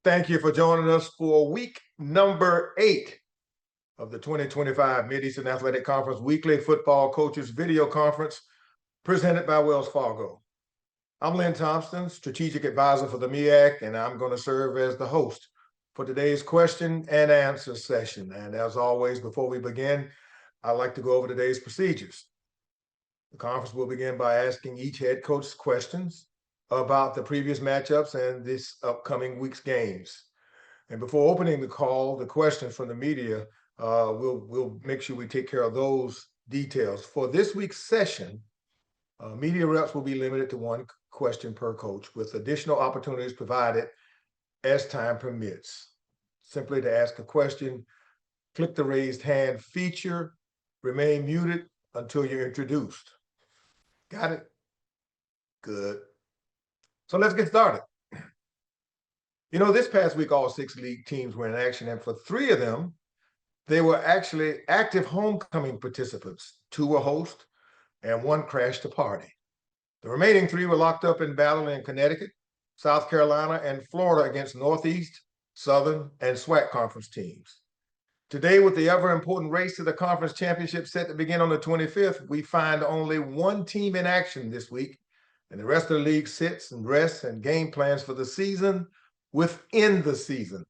Thank you for joining us for week number 8 of the 2025 Mid-Eastern Athletic Conference Weekly Football Coaches Video Conference presented by Wells Fargo. I'm Lynn Thompson, Strategic Advisor for the MEAC, and I'm going to serve as the host for today's question and answer session. And as always, before we begin, I'd like to go over today's procedures. The conference will begin by asking each head coach questions about the previous matchups and this upcoming week's games. And before opening the call, the questions from the media, we'll make sure we take care of those details. For this week's session, media reps will be limited to one question per coach, with additional opportunities provided as time permits. Simply to ask a question, click the raised hand feature, remain muted until you're introduced. Got it? Good. So let's get started. You know, this past week, all 6 league teams were in action, and for 3 of them, they were actually active homecoming participants. 2 were host, and 1 crashed the party. The remaining 3 were locked up in battle in Connecticut, South Carolina, and Florida against Northeast, Southern, and SWAC conference teams. Today, with the ever-important race to the conference championship set to begin on the 25th, we find only 1 team in action this week, and the rest of the league sits and rests and game plans for the season within the season.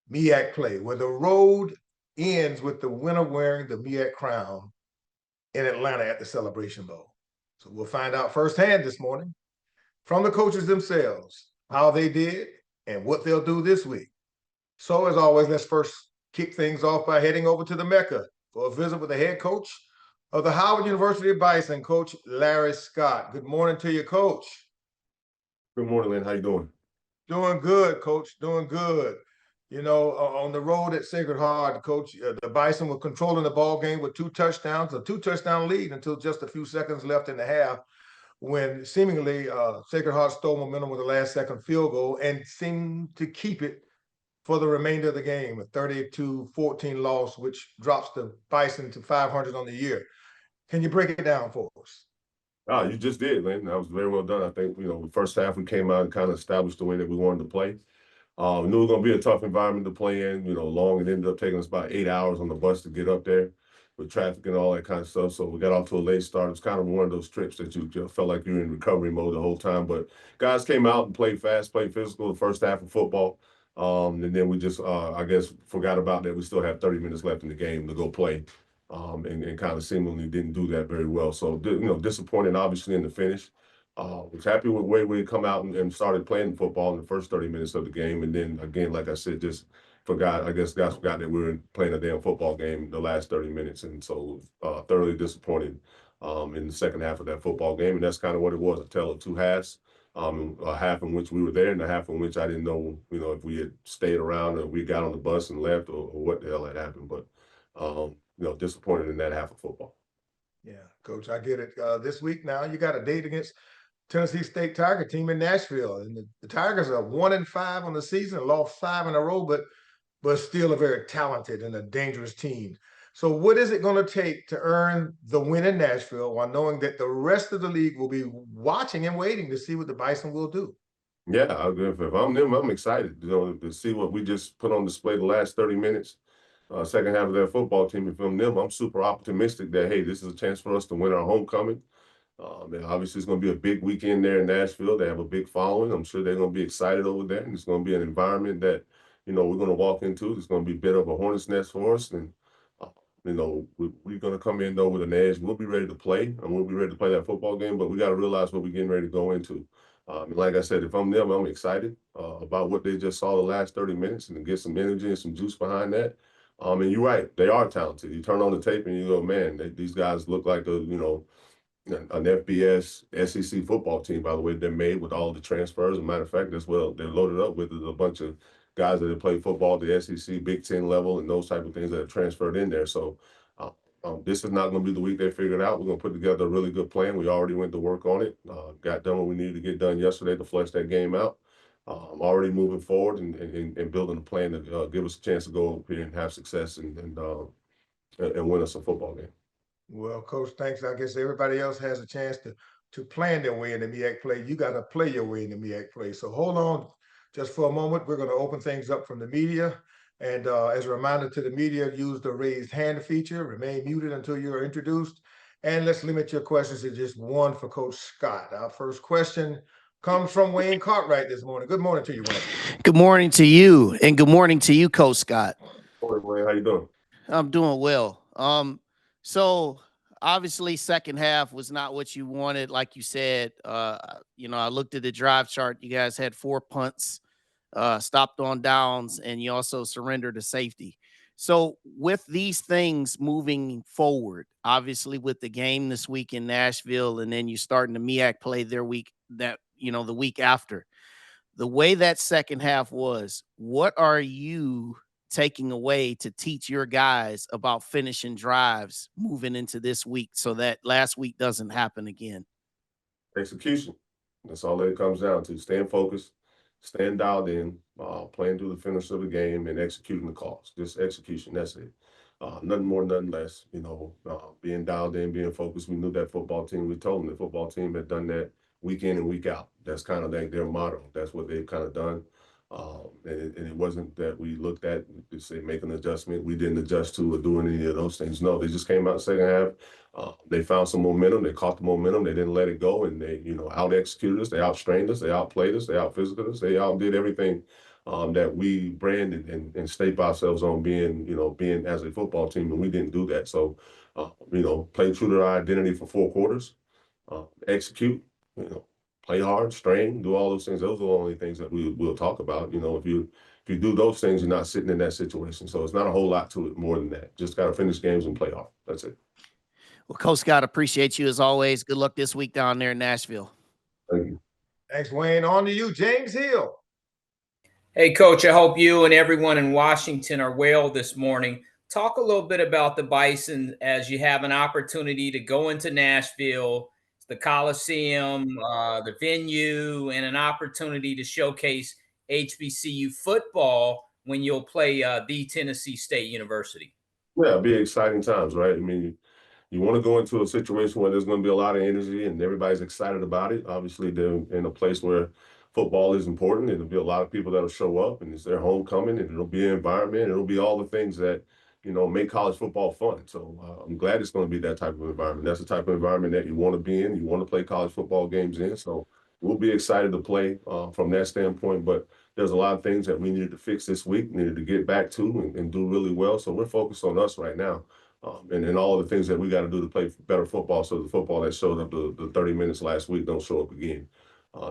MEAC play, where the road ends with the winner wearing the MEAC crown in Atlanta at the Celebration Bowl. So we'll find out firsthand this morning from the coaches themselves how they did and what they'll do this week. So as always, let's first kick things off by heading over to the Mecca for a visit with the head coach of the Howard University Bison, Coach Larry Scott. Good morning to you, Coach. Good morning, Lynn. How you doing? Doing good, Coach. Doing good. You know, on the road at Sacred Heart, Coach, the Bison were controlling the ball game with 2 touchdowns, a 2-touchdown lead until just a few seconds left in the half, when seemingly Sacred Heart stole momentum with a last-second field goal and seemed to keep it for the remainder of the game, a 30-14 loss, which drops the Bison to 500 on the year. Can you break it down for us? Oh, you just did, Lynn. That was very well done. I think, the first half we came out and kind of established the way that we wanted to play. We knew it was going to be a tough environment to play in, long. It ended up taking us about 8 hours on the bus to get up there with traffic and all that kind of stuff. So we got off to a late start. It was kind of one of those trips that you felt like you were in recovery mode the whole time. But guys came out and played fast, played physical the first half of football. And then we just, I guess, forgot about that. We still have 30 minutes left in the game to go play. And kind of seemingly didn't do that very well. So, disappointed, obviously, in the finish. Was happy with the way we come out and started playing football in the first 30 minutes of the game. And then, again, like I said, just forgot, I guess guys forgot that we were playing a damn football game the last 30 minutes. And so thoroughly disappointed in the second half of that football game. And that's kind of what it was, a tale of 2 halves. A half in which we were there and a half in which I didn't know, if we had stayed around or we got on the bus and left or what the hell had happened. But, disappointed in that half of football. Yeah, Coach, I get it. This week now, you got a date against Tennessee State Tiger team in Nashville, and the Tigers are 1-5 on the season, lost 5 in a row, but still a very talented and a dangerous team. So what is it going to take to earn the win in Nashville while knowing that the rest of the league will be watching and waiting to see what the Bison will do? Yeah, if I'm them, I'm excited, to see what we just put on display the last 30 minutes. Second half of their football team, if I'm them, I'm super optimistic that, hey, this is a chance for us to win our homecoming. And obviously, it's going to be a big weekend there in Nashville. They have a big following. I'm sure they're going to be excited over there. And it's going to be an environment that, we're going to walk into. It's going to be a bit of a hornet's nest for us. And, we're going to come in, though, with an edge. We'll be ready to play, and we'll be ready to play that football game. But we got to realize what we're getting ready to go into. And like I said, if I'm them, I'm excited about what they just saw the last 30 minutes and to get some energy and some juice behind that. And you're right, they are talented. You turn on the tape and you go, man, these guys look like an FBS SEC football team, by the way, they're made with all the transfers. As a matter of fact, that's what they're loaded up with is a bunch of guys that have played football at the SEC, Big Ten level, and those type of things that have transferred in there. So this is not going to be the week they figured out. We're going to put together a really good plan. We already went to work on it, got done what we needed to get done yesterday to flesh that game out. Already moving forward and building a plan to give us a chance to go up here and have success and win us a football game. Well, Coach, thanks. I guess everybody else has a chance to plan their way in the MEAC play. You got to play your way in the MEAC play. So hold on Just for a moment, we're going to open things up from the media. And as a reminder to the media, use the raised hand feature. Remain muted until you're introduced. And let's limit your questions to just one for Coach Scott. Our first question comes from Wayne Cartwright this morning. Good morning to you, Wayne. Good morning to you, and good morning to you, Coach Scott. Morning, Wayne. How you doing? I'm doing well. So obviously second half was not what you wanted, like you said. I looked at the drive chart. You guys had 4 punts, stopped on downs, and you also surrendered a safety. So with these things moving forward, obviously with the game this week in Nashville, and then you starting the MEAC play the week after. The way that second half was, what are you taking away to teach your guys about finishing drives moving into this week so that last week doesn't happen again? Execution. That's all it comes down to. Staying focused, staying dialed in, playing through the finish of the game, and executing the calls. Just execution. That's it. Nothing more, nothing less. Being dialed in, being focused. We knew that football team. We told them the football team had done that week in and week out. That's kind of their motto. That's what they've kind of done. And it wasn't that we looked at to say make an adjustment. We didn't adjust to or doing any of those things. No, they just came out second half. They found some momentum. They caught the momentum. They didn't let it go, and they out executed us. They outstrained us. They outplayed us. They out physicaled us. They outdid everything that we branded and stayed ourselves on being as a football team, and we didn't do that. So play true to our identity for 4 quarters. Execute. Play hard, strain, do all those things. Those are the only things that we'll talk about. If you do those things, you're not sitting in that situation. So it's not a whole lot to it more than that. Just got to finish games and play hard. That's it. Well, Coach Scott, appreciate you as always. Good luck this week down there in Nashville. Thank you. Thanks, Wayne. On to you, James Hill. Hey, Coach, I hope you and everyone in Washington are well this morning. Talk a little bit about the Bison as you have an opportunity to go into Nashville, the Coliseum, the venue, and an opportunity to showcase HBCU football when you'll play the Tennessee State University. Yeah, it'll be exciting times, right? I mean, you want to go into a situation where there's going to be a lot of energy and everybody's excited about it. Obviously, they're in a place where football is important. There'll be a lot of people that'll show up, and it's their homecoming, and it'll be an environment. It'll be all the things that make college football fun. So I'm glad it's going to be that type of environment. That's the type of environment that you want to be in. You want to play college football games in. So we'll be excited to play from that standpoint. But there's a lot of things that we needed to fix this week, needed to get back to and do really well. So we're focused on us right now. And all the things that we got to do to play better football, so the football that showed up the 30 minutes last week don't show up again.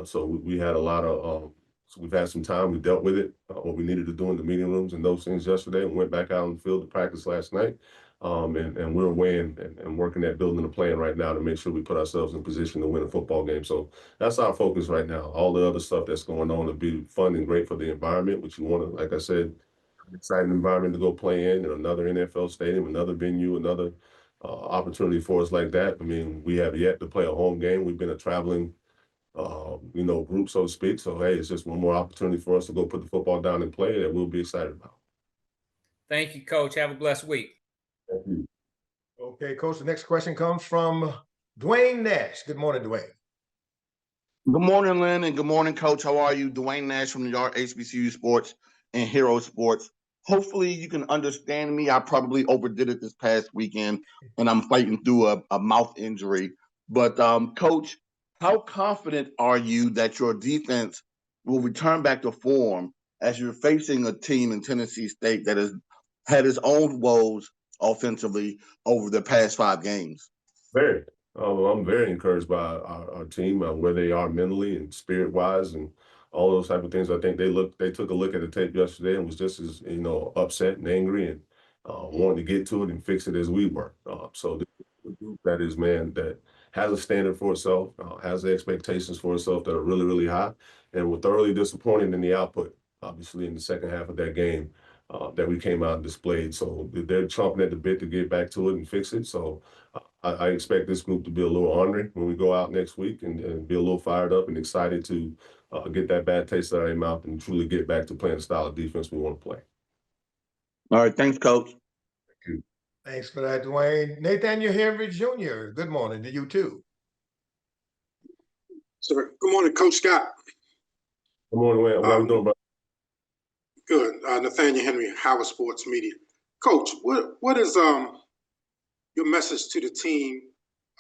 So we had a lot of so we've had some time. We dealt with it, what we needed to do in the meeting rooms and those things yesterday, and went back out on the field to practice last night. And we're weighing and working at building a plan right now to make sure we put ourselves in position to win a football game. So that's our focus right now. All the other stuff that's going on will be fun and great for the environment, which you want to, like I said, exciting environment to go play in another NFL stadium, another venue, another opportunity for us like that. I mean, we have yet to play a home game. We've been a traveling group, so to speak. So, hey, it's just one more opportunity for us to go put the football down and play that we'll be excited about. Thank you, Coach. Have a blessed week. Thank you. Okay, Coach, the next question comes from Dwayne Nash. Good morning, Dwayne. Good morning, Lynn, and good morning, Coach. How are you? Dwayne Nash from New York HBCU Sports and Hero Sports. Hopefully you can understand me. I probably overdid it this past weekend, and I'm fighting through a mouth injury. But, Coach, how confident are you that your defense will return back to form as you're facing a team in Tennessee State that has had its own woes offensively over the past 5 games? Very. I'm very encouraged by our team, where they are mentally and spirit-wise and all those type of things. I think they took a look at the tape yesterday and was just as upset and angry and wanting to get to it and fix it as we were. So the group that is, man, that has a standard for itself, has the expectations for itself that are really, really high, and were thoroughly disappointed in the output, obviously, in the second half of that game that we came out and displayed. So they're chomping at the bit to get back to it and fix it. So I expect this group to be a little ornery when we go out next week and be a little fired up and excited to get that bad taste out of their mouth and truly get back to playing the style of defense we want to play. All right. Thanks, Coach. Thank you. Thanks for that, Dwayne. Nathaniel Henry Jr., good morning to you, too. Sir, good morning, Coach Scott. Good morning, Wayne. How you doing, bro? Good. Nathaniel Henry, Howard Sports Media. Coach, what is your message to the team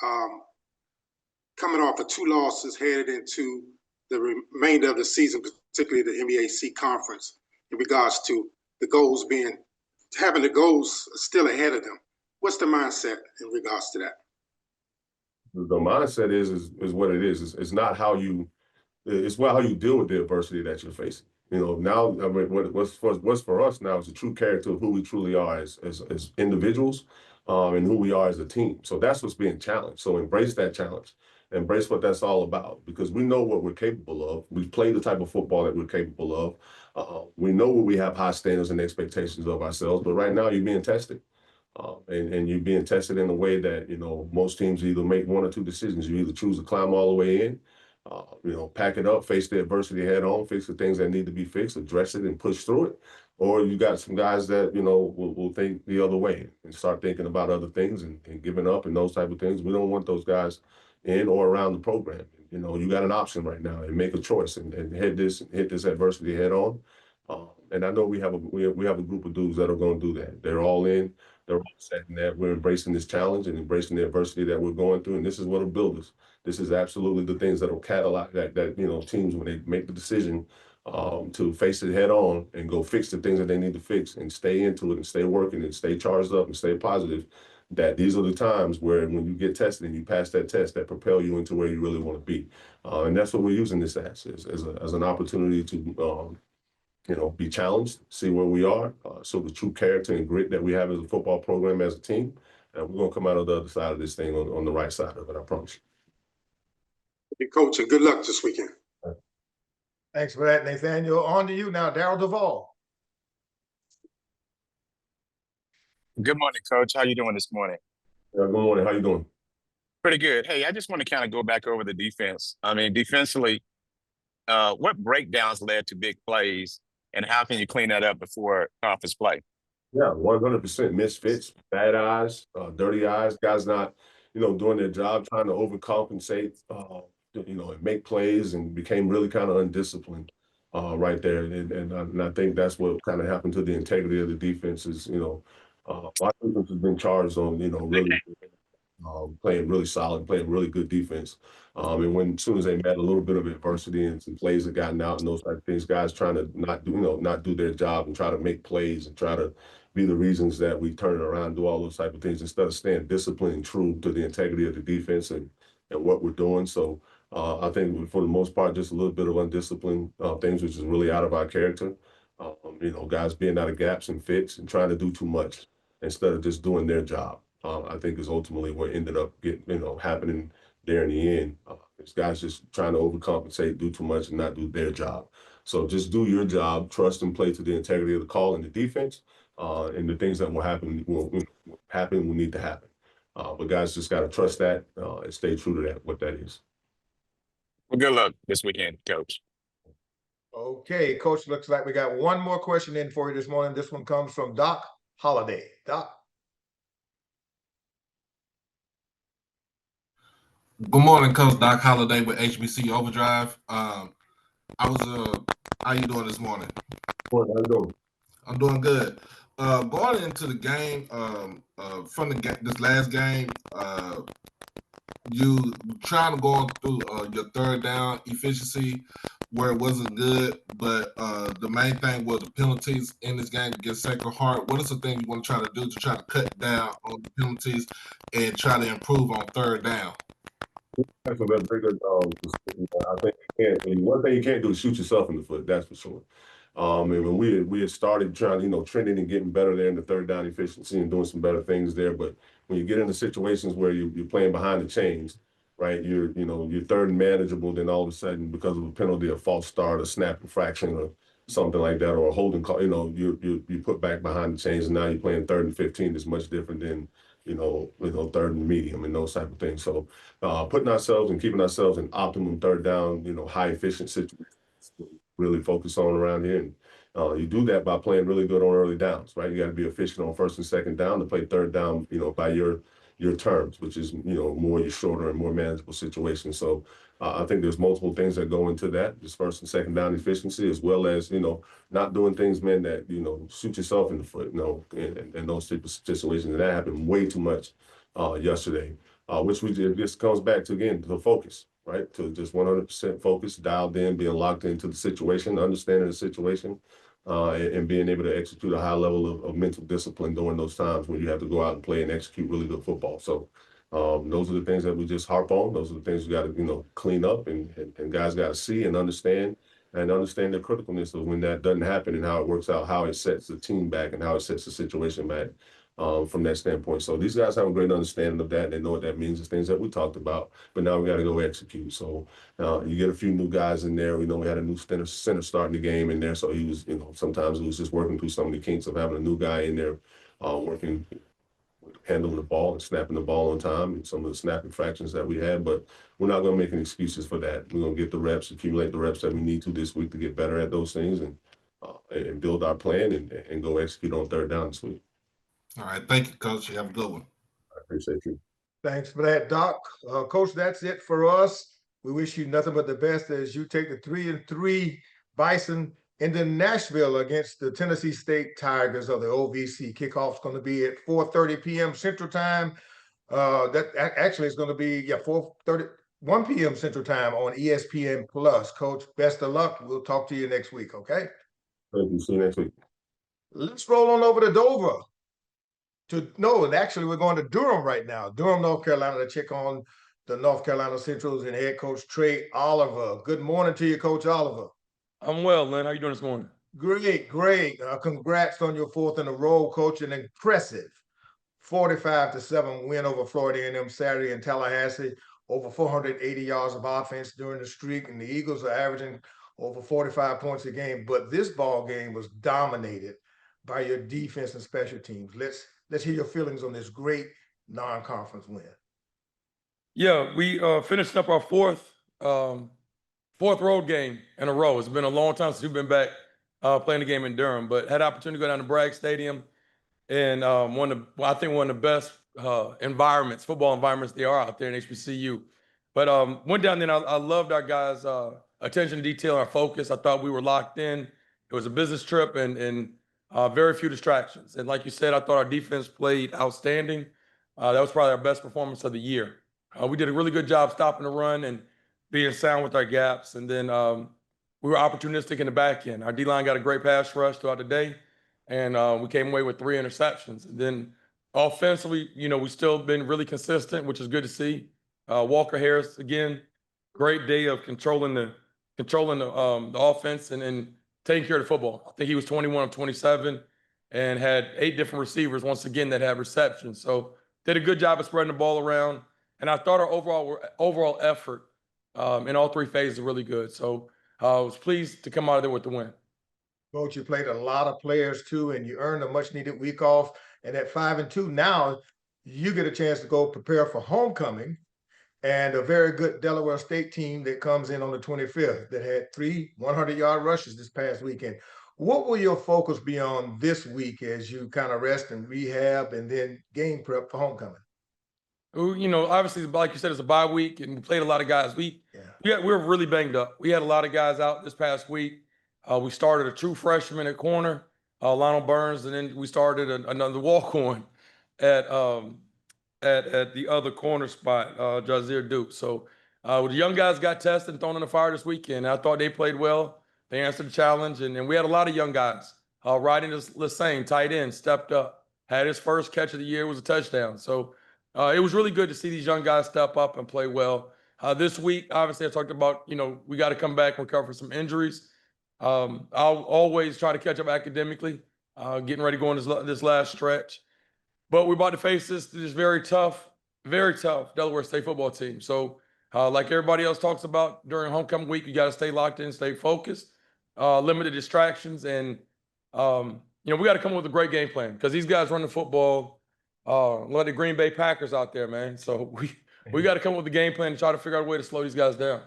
coming off of 2 losses headed into the remainder of the season, particularly the MEAC conference, in regards to the goals having the goals still ahead of them? What's the mindset in regards to that? The mindset is what it is. It's not how you, it's how you deal with the adversity that you're facing. You know, now, I mean, what's for us now is the true character of who we truly are as individuals, and who we are as a team. So that's what's being challenged. So embrace that challenge, embrace what that's all about, because we know what we're capable of. We've played the type of football that we're capable of. We know we have high standards and expectations of ourselves, but right now you're being tested. And you're being tested in a way that, you know, most teams either make 1 or 2 decisions. You either choose to climb all the way in, you know, pack it up, face the adversity head on, fix the things that need to be fixed, address it and push through it. Or you got some guys that, you know, will think the other way and start thinking about other things and giving up and those type of things. We don't want those guys in or around the program. You know, you got an option right now and make a choice and hit this adversity head on. And I know we have a group of dudes that are going to do that. They're all in. They're all set in that we're embracing this challenge and embracing the adversity that we're going through. And this is what'll build us. This is absolutely the things that'll catalyze that you know, teams, when they make the decision to face it head on and go fix the things that they need to fix and stay into it and stay working and stay charged up and stay positive, that these are the times where when you get tested and you pass that test, that propel you into where you really want to be. And that's what we're using this as an opportunity to you know, be challenged, see where we are, so the true character and grit that we have as a football program, as a team, and we're going to come out of the other side of this thing on the right side of it, I promise Hey, Coach, and good luck this weekend. Thanks for that, Nathaniel. On to you now, Darryl Duvall. Good morning, Coach. How you doing this morning? Good morning. How you doing? Pretty good. Hey, I just want to kind of go back over the defense. I mean, defensively, what breakdowns led to big plays, and how can you clean that up before conference play? Yeah, 100% misfits, bad eyes, dirty eyes, guys not, you know, doing their job, trying to overcompensate, you know, and make plays, and became really kind of undisciplined right there. And I think that's what kind of happened to the integrity of the defense is, you know, our defense has been charged on, you know, really playing really solid, playing really good defense. And as soon as they met a little bit of adversity and some plays had gotten out and those type of things, guys trying to not do their job and try to make plays and try to be the reasons that we turn it around and do all those type of things instead of staying disciplined and true to the integrity of the defense and what we're doing. So I think for the most part, just a little bit of undisciplined things, which is really out of our character. You know, guys being out of gaps and fits and trying to do too much instead of just doing their job. I think is ultimately what ended up happening there in the end. Is guys just trying to overcompensate, do too much, and not do their job. So just do your job, trust and play to the integrity of the call and the defense, and the things that will happen will need to happen. But guys just got to trust that and stay true to that, what that is. Well, good luck this weekend, Coach. Okay, Coach, looks like we got one more question in for you this morning. This one comes from Doc Holliday. Doc. Good morning, Coach. Doc Holliday with HBC Overdrive. How you doing this morning? How you doing? I'm doing good. Going into the game, from this last game, you trying to go through your third down efficiency where it wasn't good, but the main thing was the penalties in this game against Sacred Heart. What is the thing you want to try to do to try to cut down on the penalties and try to improve on third down? That's a very good. I think one thing you can't do is shoot yourself in the foot. That's for sure. And when we had started trying, you know, trending and getting better there in the third down efficiency and doing some better things there, but when you get into situations where you're playing behind the chains, right? You're third and manageable. Then all of a sudden, because of a penalty, a false start, a snap infraction, or something like that, or a holding call, you know, you put back behind the chains, and now you're playing 3rd and 15 is much different than you know, 3rd and medium and those type of things. So putting ourselves and keeping ourselves in optimum third down, you know, high efficient situations, really focus on around here. And you do that by playing really good on early downs, right? You got to be efficient on 1st and 2nd down to play third down, you know, by your your terms, which is, more your shorter and more manageable situations. So I think there's multiple things that go into that, just first and second down efficiency, as well as, not doing things, man, that, shoot yourself in the foot, and those type of situations. And that happened way too much yesterday, which this comes back to, again, the focus, right? To just 100% focus, dialed in, being locked into the situation, understanding the situation, and being able to execute a high level of mental discipline during those times when you have to go out and play and execute really good football. So those are the things that we just harp on. Those are the things we got to, clean up, and guys got to see and understand the criticalness of when that doesn't happen and how it works out, how it sets the team back and how it sets the situation back from that standpoint. So these guys have a great understanding of that. They know what that means. It's things that we talked about, but now we got to go execute. So you get a few new guys in there. We know we had a new center starting the game in there. So he was, sometimes it was just working through some of the kinks of having a new guy in there working, handling the ball and snapping the ball on time and some of the snapping fractions that we had. But we're not going to make any excuses for that. We're going to get the reps, accumulate the reps that we need to this week to get better at those things and build our plan and go execute on third down this week. All right. Thank you, Coach. You have a good one. I appreciate you. Thanks for that, Doc. Coach, that's it for us. We wish you nothing but the best as you take the 3-3 Bison into Nashville against the Tennessee State Tigers of the OVC. Kickoff's going to be at 4:30 p.m. Central Time. That actually is going to be 1 p.m. Central Time on ESPN Plus. Coach, best of luck. We'll talk to you next week. Okay. Thank you. See you next week. Let's roll on over to Dover. Actually, we're going to Durham right now. Durham, North Carolina, to check on the North Carolina Centrals and head coach Trei Oliver. Good morning to you, Coach Oliver. I'm well, Lynn. How you doing this morning? Great. Congrats on your fourth in a row, Coach. An impressive 45-7 win over Florida A&M Saturday in Tallahassee. Over 480 yards of offense during the streak, and the Eagles are averaging over 45 points a game. But this ball game was dominated by your defense and special teams. Let's hear your feelings on this great non-conference win. Yeah, we finished up our fourth road game in a row. It's been a long time since we've been back playing the game in Durham, but had the opportunity to go down to Bragg Stadium and one of the best football environments there are out there in HBCU. But went down there and I loved our guys' attention to detail, our focus. I thought we were locked in. It was a business trip and very few distractions. And like you said, I thought our defense played outstanding. That was probably our best performance of the year. We did a really good job stopping the run and being sound with our gaps. And then we were opportunistic in the back end. Our D-line got a great pass rush throughout the day, and we came away with 3 interceptions. And then offensively, we still been really consistent, which is good to see. Walker Harris, again, great day of controlling the offense and taking care of the football. I think he was 21 of 27 and had 8 different receivers, once again, that had receptions. So did a good job of spreading the ball around. And I thought our overall effort in all 3 phases was really good. So I was pleased to come out of there with the win. Coach, you played a lot of players too, and you earned a much-needed week off. And at 5-2, now you get a chance to go prepare for homecoming and a very good Delaware State team that comes in on the 25th that had 3 100-yard rushes this past weekend. What will your focus be on this week as you kind of rest and rehab and then game prep for homecoming? Obviously, like you said, it's a bye week, and we played a lot of guys. We were really banged up. We had a lot of guys out this past week. We started a true freshman at corner, Lionel Burns, and then we started another walk-on at the other corner spot, Jazeer Duke. So the young guys got tested and thrown in the fire this weekend. I thought they played well. They answered the challenge, and we had a lot of young guys. Riding Lassane, tight end, stepped up, had his first catch of the year, was a touchdown. So it was really good to see these young guys step up and play well. This week, obviously, I talked about, we got to come back and recover from some injuries. I'll always try to catch up academically, getting ready to go on this last stretch. But we're about to face this very tough Delaware State football team. So like everybody else talks about during homecoming week, you got to stay locked in, stay focused, limit the distractions. And, we got to come up with a great game plan because these guys run the football like the Green Bay Packers out there, man. So we got to come up with a game plan and try to figure out a way to slow these guys down.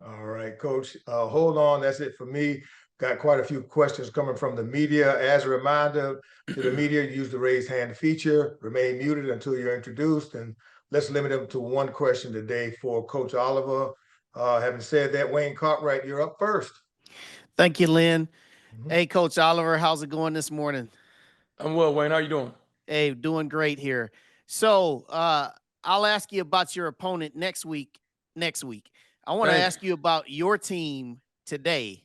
All right, Coach, hold on. That's it for me. got quite a few questions coming from the media. As a reminder to the media, use the raise hand feature, remain muted until you're introduced, and let's limit them to one question today for Coach Oliver. Having said that, Wayne Cartwright, you're up first. Thank you, Lynn. Hey, Coach Oliver, how's it going this morning? I'm well, Wayne. How you doing? Hey, doing great here. So I'll ask you about your opponent next week. I want to ask you about your team today.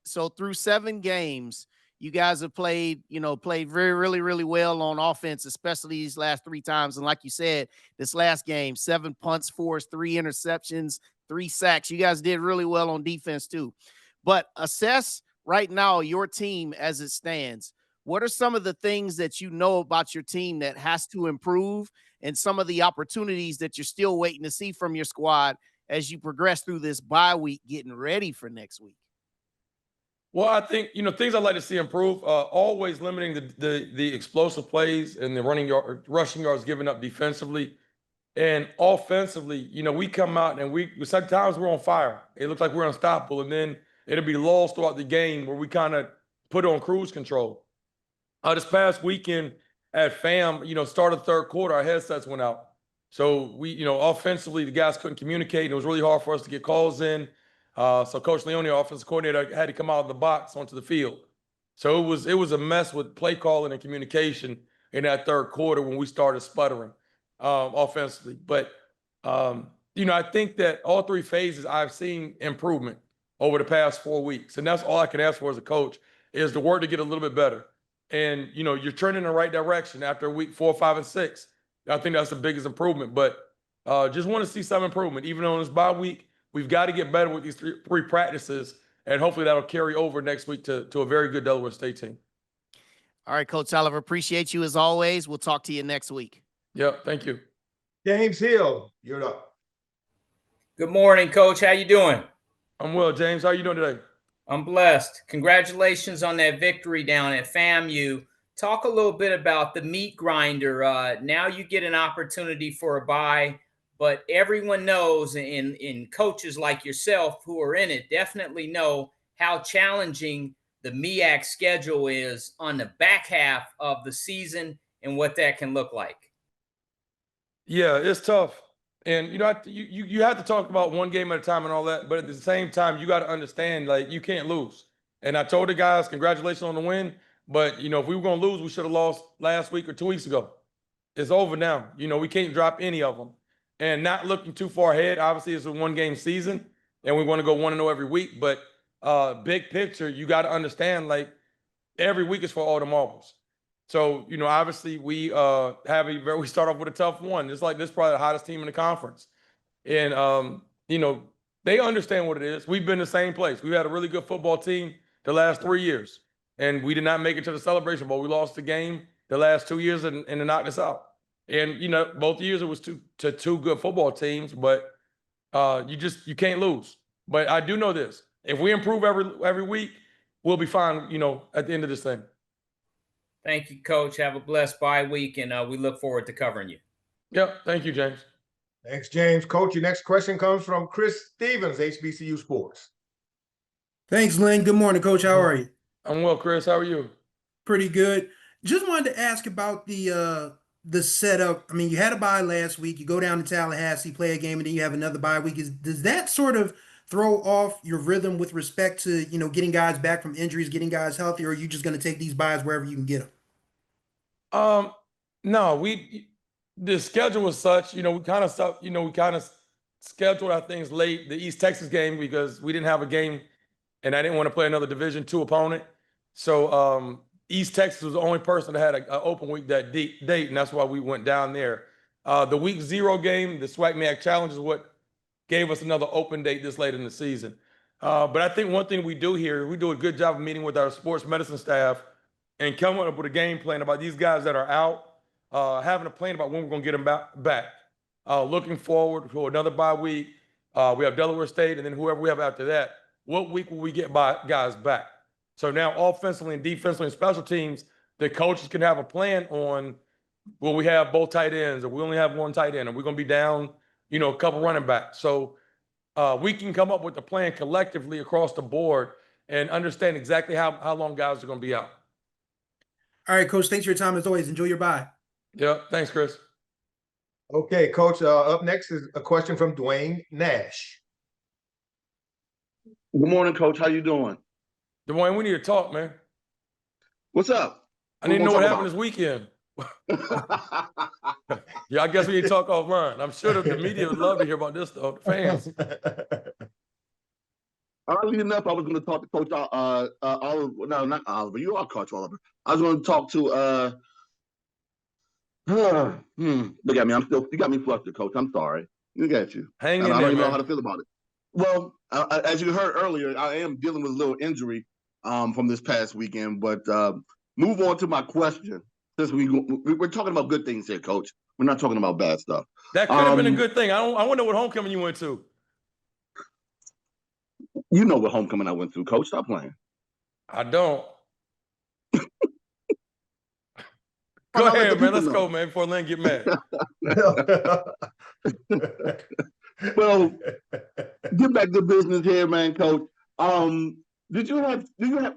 So through 7 games, you guys have played really well on offense, especially these last 3 times. And like you said, this last game, 7 punts, forced, 3 interceptions, 3 sacks. You guys did really well on defense too. But assess right now your team as it stands. What are some of the things that you know about your team that has to improve, and some of the opportunities that you're still waiting to see from your squad as you progress through this bye week, getting ready for next week? Well, I think, things I'd like to see improve, always limiting the explosive plays and the rushing yards given up defensively. And offensively, we come out and sometimes we're on fire. It looks like we're unstoppable. And then it'll be lulls throughout the game where we kind of put on cruise control. This past weekend at FAM, start of the third quarter, our headsets went out. So we, offensively, the guys couldn't communicate. It was really hard for us to get calls in. So Coach Leone, our offensive coordinator, had to come out of the box onto the field. So it was a mess with play calling and communication in that third quarter when we started sputtering offensively. But, I think that all 3 phases I've seen improvement over the past 4 weeks. And that's all I can ask for as a coach, is the work to get a little bit better. And, you're turning in the right direction after week 4, 5, and 6. I think that's the biggest improvement. But just want to see some improvement. Even on this bye week, we've got to get better with these 3 practices, and hopefully that'll carry over next week to a very good Delaware State team. All right, Coach Oliver, appreciate you as always. We'll talk to you next week. Yep, thank you. James Hill, you're up. Good morning, Coach. How you doing? I'm well, James. How are you doing today? I'm blessed. Congratulations on that victory down at FAMU. Talk a little bit about the meat grinder. Now you get an opportunity for a bye, but everyone knows, in coaches like yourself who are in it definitely know how challenging the MEAC schedule is on the back half of the season and what that can look like. Yeah, it's tough. And, you have to talk about one game at a time and all that. But at the same time, you got to understand, you can't lose. And I told the guys, congratulations on the win. But, if we were going to lose, we should have lost last week or 2 weeks ago. It's over now. We can't drop any of them. And not looking too far ahead, obviously, it's a 1-game season. And we want to go 1-0 every week. But big picture, you got to understand, every week is for all the marbles. So, obviously we we start off with a tough one. It's like this is probably the hottest team in the conference. And, they understand what it is. We've been the same place. We've had a really good football team the last 3 years, and we did not make it to the Celebration Bowl. We lost the game the last 2 years and they knocked us out. And, both years it was to 2 good football teams, but you can't lose. But I do know this. If we improve every week, we'll be fine, at the end of this thing. Thank you, Coach. Have a blessed bye week, and we look forward to covering you. Yep. Thank you, James. Thanks, James. Coach, your next question comes from Chris Stevens, HBCU Sports. Thanks, Lynn. Good morning, Coach. How are you? I'm well, Chris. How are you? Pretty good. Just wanted to ask about the setup. I mean, you had a bye last week. You go down to Tallahassee, play a game, and then you have another bye week. Does that sort of throw off your rhythm with respect to, getting guys back from injuries, getting guys healthy, or are you just going to take these byes wherever you can get them? No, the schedule was such, we kind of scheduled our things late. The East Texas game, because we didn't have a game and I didn't want to play another Division II opponent. So East Texas was the only person that had an open week that date, and that's why we went down there. The week 0 game, the SWAC MEAC Challenge, is what gave us another open date this late in the season. But I think one thing we do here, we do a good job of meeting with our sports medicine staff and coming up with a game plan about these guys that are out, having a plan about when we're going to get them back. Looking forward to another bye week. We have Delaware State, and then whoever we have after that. What week will we get guys back? So now offensively and defensively and special teams, the coaches can have a plan on, will we have both tight ends, or we only have one tight end, or we're going to be down, a couple running backs. So we can come up with a plan collectively across the board and understand exactly how long guys are going to be out. All right, Coach. Thanks for your time as always. Enjoy your bye. Yeah, thanks, Chris. Okay, Coach. Up next is a question from Dwayne Nash. Good morning, Coach. How you doing? Dwayne, we need to talk, man. What's up? I need to know what happened this weekend. Yeah, I guess we need to talk offline. I'm sure that the media would love to hear about this stuff, the fans. Oddly enough, I was going to talk to Coach Oliver. No, not Oliver. You are Coach Oliver. I was going to talk to look at me. You got me flustered, Coach. I'm sorry. You got you. Hang in I there, don't even know man. how to feel about it. Well, as you heard earlier, I am dealing with a little injury from this past weekend. But move on to my question. Since we're talking about good things here, Coach. We're not talking about bad stuff. That could have been a good thing. I want to know what homecoming you went to. You know what homecoming I went to, Coach. Stop playing. I don't. Go ahead, man. Let's go, man, before Lynn get mad. Well, get back to business here, man, Coach. Do you have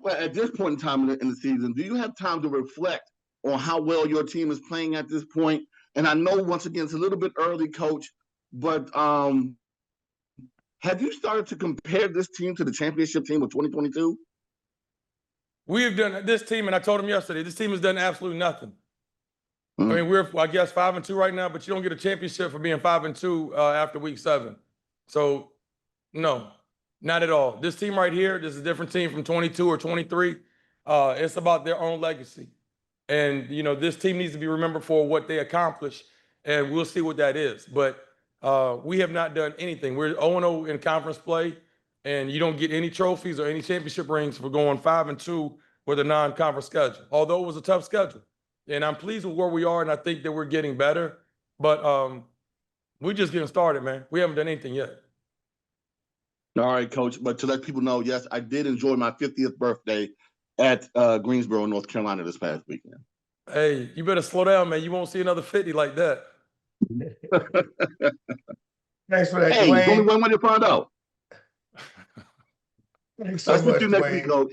at this point in time in the season, do you have time to reflect on how well your team is playing at this point? And I know once again it's a little bit early, Coach, but have you started to compare this team to the championship team of 2022? We have done this team, and I told him yesterday, this team has done absolutely nothing. I mean, we're, I guess, 5-2 right now, but you don't get a championship for being 5-2 after week 7. So, no, not at all. This team right here, this is a different team from 22 or 23. It's about their own legacy. And, you know, this team needs to be remembered for what they accomplished, and we'll see what that is. But we have not done anything. We're 0-0 in conference play, and you don't get any trophies or any championship rings for going 5-2 with a non-conference schedule, although it was a tough schedule. And I'm pleased with where we are, and I think that we're getting better. But we're just getting started, man. We haven't done anything yet. All right, Coach. But to let people know, yes, I did enjoy my 50th birthday at Greensboro, North Carolina this past weekend. Hey, you better slow down, man. You won't see another 50 like that. Thanks for that, hey, Dwayne. only one way to find out. Thanks so I'll much, see you next week, Dwayne. Coach.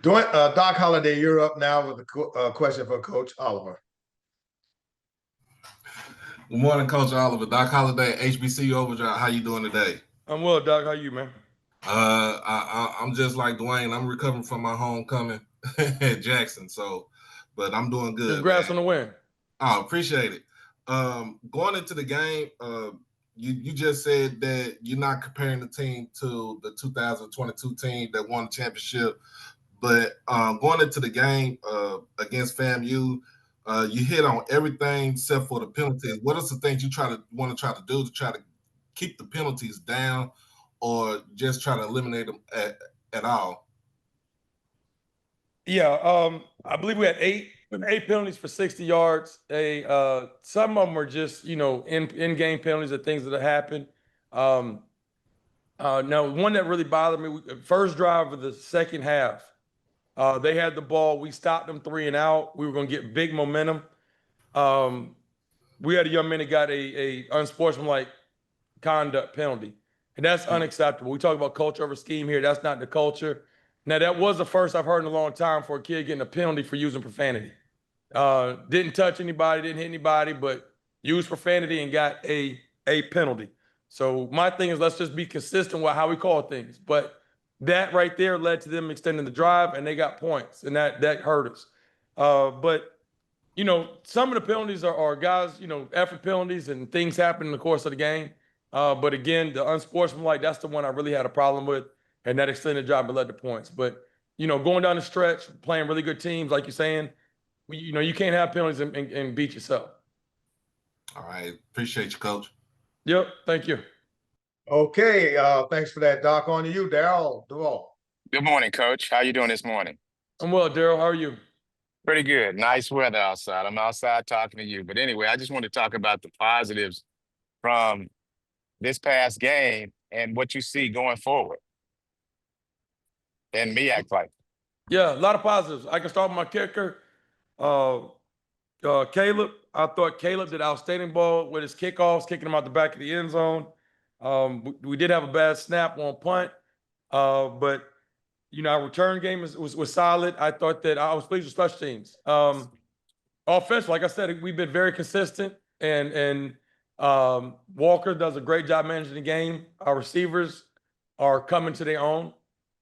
Doc Holliday, you're up now with a question for Coach Oliver. Good morning, Coach Oliver. Doc Holliday, HBCU Overdrive. How you doing today? I'm well, Doc. How you, man? I'm just like Dwayne. I'm recovering from my homecoming at Jackson. But I'm doing good. Congrats on the win. Oh, appreciate it. Going into the game, you just said that you're not comparing the team to the 2022 team that won the championship. But going into the game against FAMU, you hit on everything except for the penalties. What are some things you want to try to do to try to keep the penalties down, or just try to eliminate them at all? Yeah, I believe we had eight penalties for 60 yards. Some of them were just, you know, in-game penalties or things that have happened. Now, one that really bothered me, first drive of the second half, they had the ball. We stopped them 3 and out. We were going to get big momentum. We had a young man that got a unsportsmanlike conduct penalty, and that's unacceptable. We talk about culture over scheme here. That's not the culture. Now, that was the first I've heard in a long time for a kid getting a penalty for using profanity. Didn't touch anybody, didn't hit anybody, but used profanity and got a penalty. So my thing is, let's just be consistent with how we call things. But that right there led to them extending the drive, and they got points, and that hurt us. But, you know, some of the penalties are guys, you know, effort penalties and things happen in the course of the game. But again, the unsportsmanlike, that's the one I really had a problem with, and that extended drive led to points. But, you know, going down the stretch, playing really good teams, like you're saying, you know, you can't have penalties and beat yourself. All right. Appreciate you, Coach. Yep. Thank you. Okay. Thanks for that, Doc. On to you, Daryl Duvall. Good morning, Coach. How you doing this morning? I'm well, Daryl. How are you? Pretty good. Nice weather outside. I'm outside talking to you. But anyway, I just want to talk about the positives from this past game and what you see going forward in MEAC play. Yeah, a lot of positives. I can start with my kicker, Caleb. I thought Caleb did outstanding ball with his kickoffs, kicking him out the back of the end zone. We did have a bad snap on punt, But our return game was solid. I thought that I was pleased with special teams. Offense, like I said, we've been very consistent, and Walker does a great job managing the game. Our receivers are coming to their own,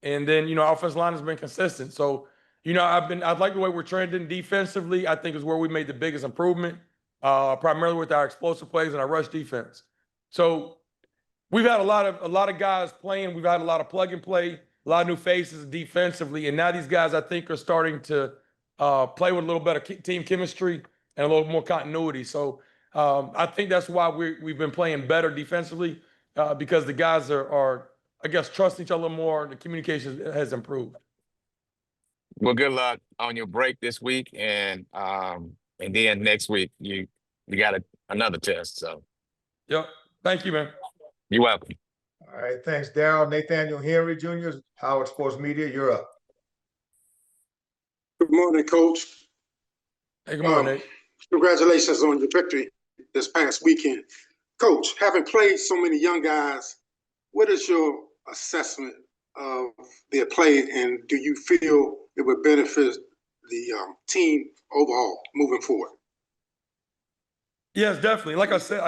and then our offensive line has been consistent. So I like the way we're trending defensively. I think is where we made the biggest improvement, primarily with our explosive plays and our rush defense. So we've had a lot of guys playing. We've had a lot of plug and play, a lot of new faces defensively, and now these guys I think are starting to play with a little better team chemistry and a little more continuity. So I think that's why we've been playing better defensively, because the guys are I guess trusting each other more. The communication has improved. Well, good luck on your break this week, and then next week you got another test. So, yep. Thank you, man. You're welcome. All right, thanks, Daryl. Nathaniel Henry Jr., Howard Sports Media, you're up. Good morning, Coach. Hey, good morning, Nate. Congratulations on your victory this past weekend. Coach, having played so many young guys, what is your assessment of their play, and do you feel it would benefit the team overall moving forward? Yes, definitely. Like I said,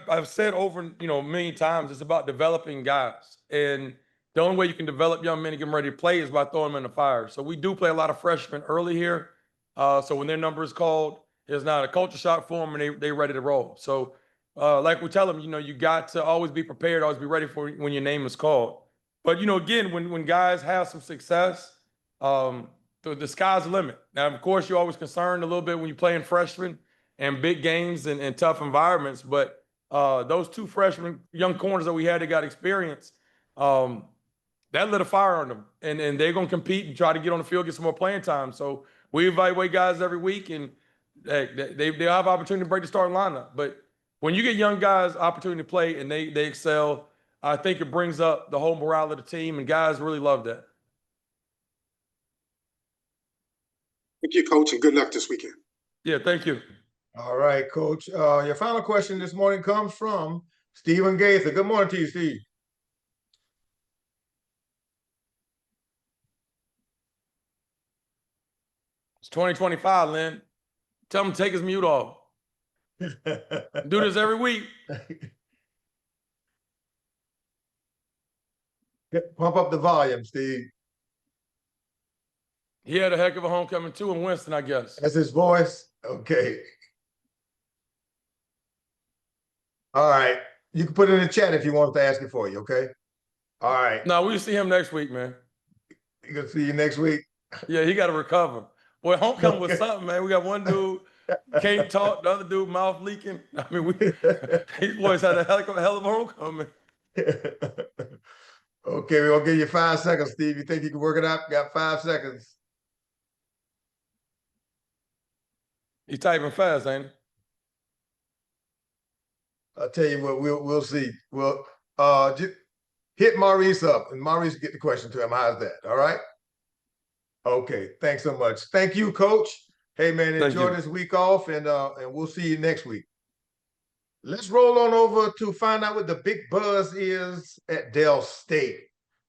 I've said over many times, it's about developing guys, and the only way you can develop young men and get them ready to play is by throwing them in the fire. So we do play a lot of freshmen early here. So when their number is called, it's not a culture shock for them, and they're ready to roll. So like we tell them, you got to always be prepared, always be ready for when your name is called. But again, when guys have some success, the sky's the limit. Now, of course, you're always concerned a little bit when you're playing freshmen and big games and tough environments. But those two freshman young corners that we had that got experience, that lit a fire on them, and they're going to compete and try to get on the field, get some more playing time. So we evaluate guys every week, and they have opportunity to break the starting lineup. But when you get young guys opportunity to play and they excel, I think it brings up the whole morale of the team, and guys really love that. Thank you, Coach, and good luck this weekend. Yeah, thank you. All right, Coach. Your final question this morning comes from Stephen Gaither. Good morning to you, Steve. It's 2025, Lynn. Tell him to take his mute off. Do this every week. Pump up the volume, Steve. He had a heck of a homecoming too in Winston, I guess. That's his voice? Okay. All right. You can put it in the chat if you want to ask it for you, okay? All right. No, we'll see him next week, man. You can see you next week? Yeah, he got to recover. Boy, homecoming was something, man. We got one dude can't talk, the other dude mouth leaking. I mean, these boys had a hell of a homecoming. Okay, we're going to give you 5 seconds, Steve. You think you can work it out? Got 5 seconds. He's typing fast, ain't he? I'll tell you what, we'll see. Well, just hit Maurice up, and Maurice get the question to him. How's that? All right? Okay, thanks so much. Thank you, Coach. Hey, man, enjoy this week off, and we'll see you next week. Let's roll on over to find out what the big buzz is at Dell State.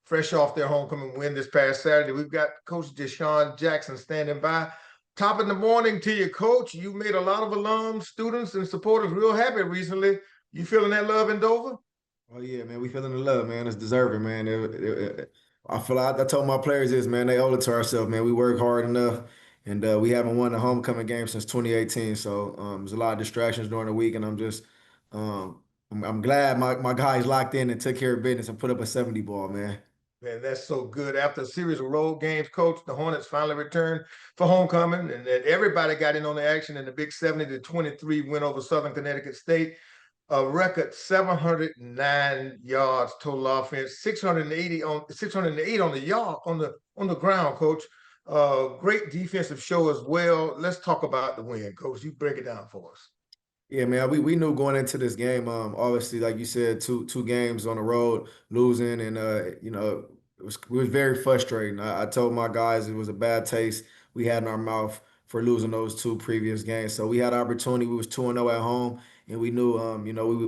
Fresh off their homecoming win this past Saturday, we've got Coach DeSean Jackson standing by. Top of the morning to you, Coach. You made a lot of alums, students, and supporters real happy recently. You feeling that love in Dover? Oh, yeah, man. We feeling the love, man. It's deserving, man. I feel like I told my players this, man. They owe it to ourselves, man. We work hard enough, and we haven't won a homecoming game since 2018. So there's a lot of distractions during the week, and I'm just I'm glad my guys locked in and took care of business and put up a 70 ball, man. Man, that's so good. After a series of road games, Coach, the Hornets finally returned for homecoming, and then everybody got in on the action in the big 70-23 win over Southern Connecticut State. A record 709 yards total offense, 608 on the ground, Coach. Great defensive show as well. Let's talk about the win, Coach. You break it down for us. Yeah, man, we knew going into this game, obviously, like you said, two games on the road, losing, and it was very frustrating. I told my guys it was a bad taste we had in our mouth for losing those 2 previous games. So we had opportunity. We was 2-0 at home, and we knew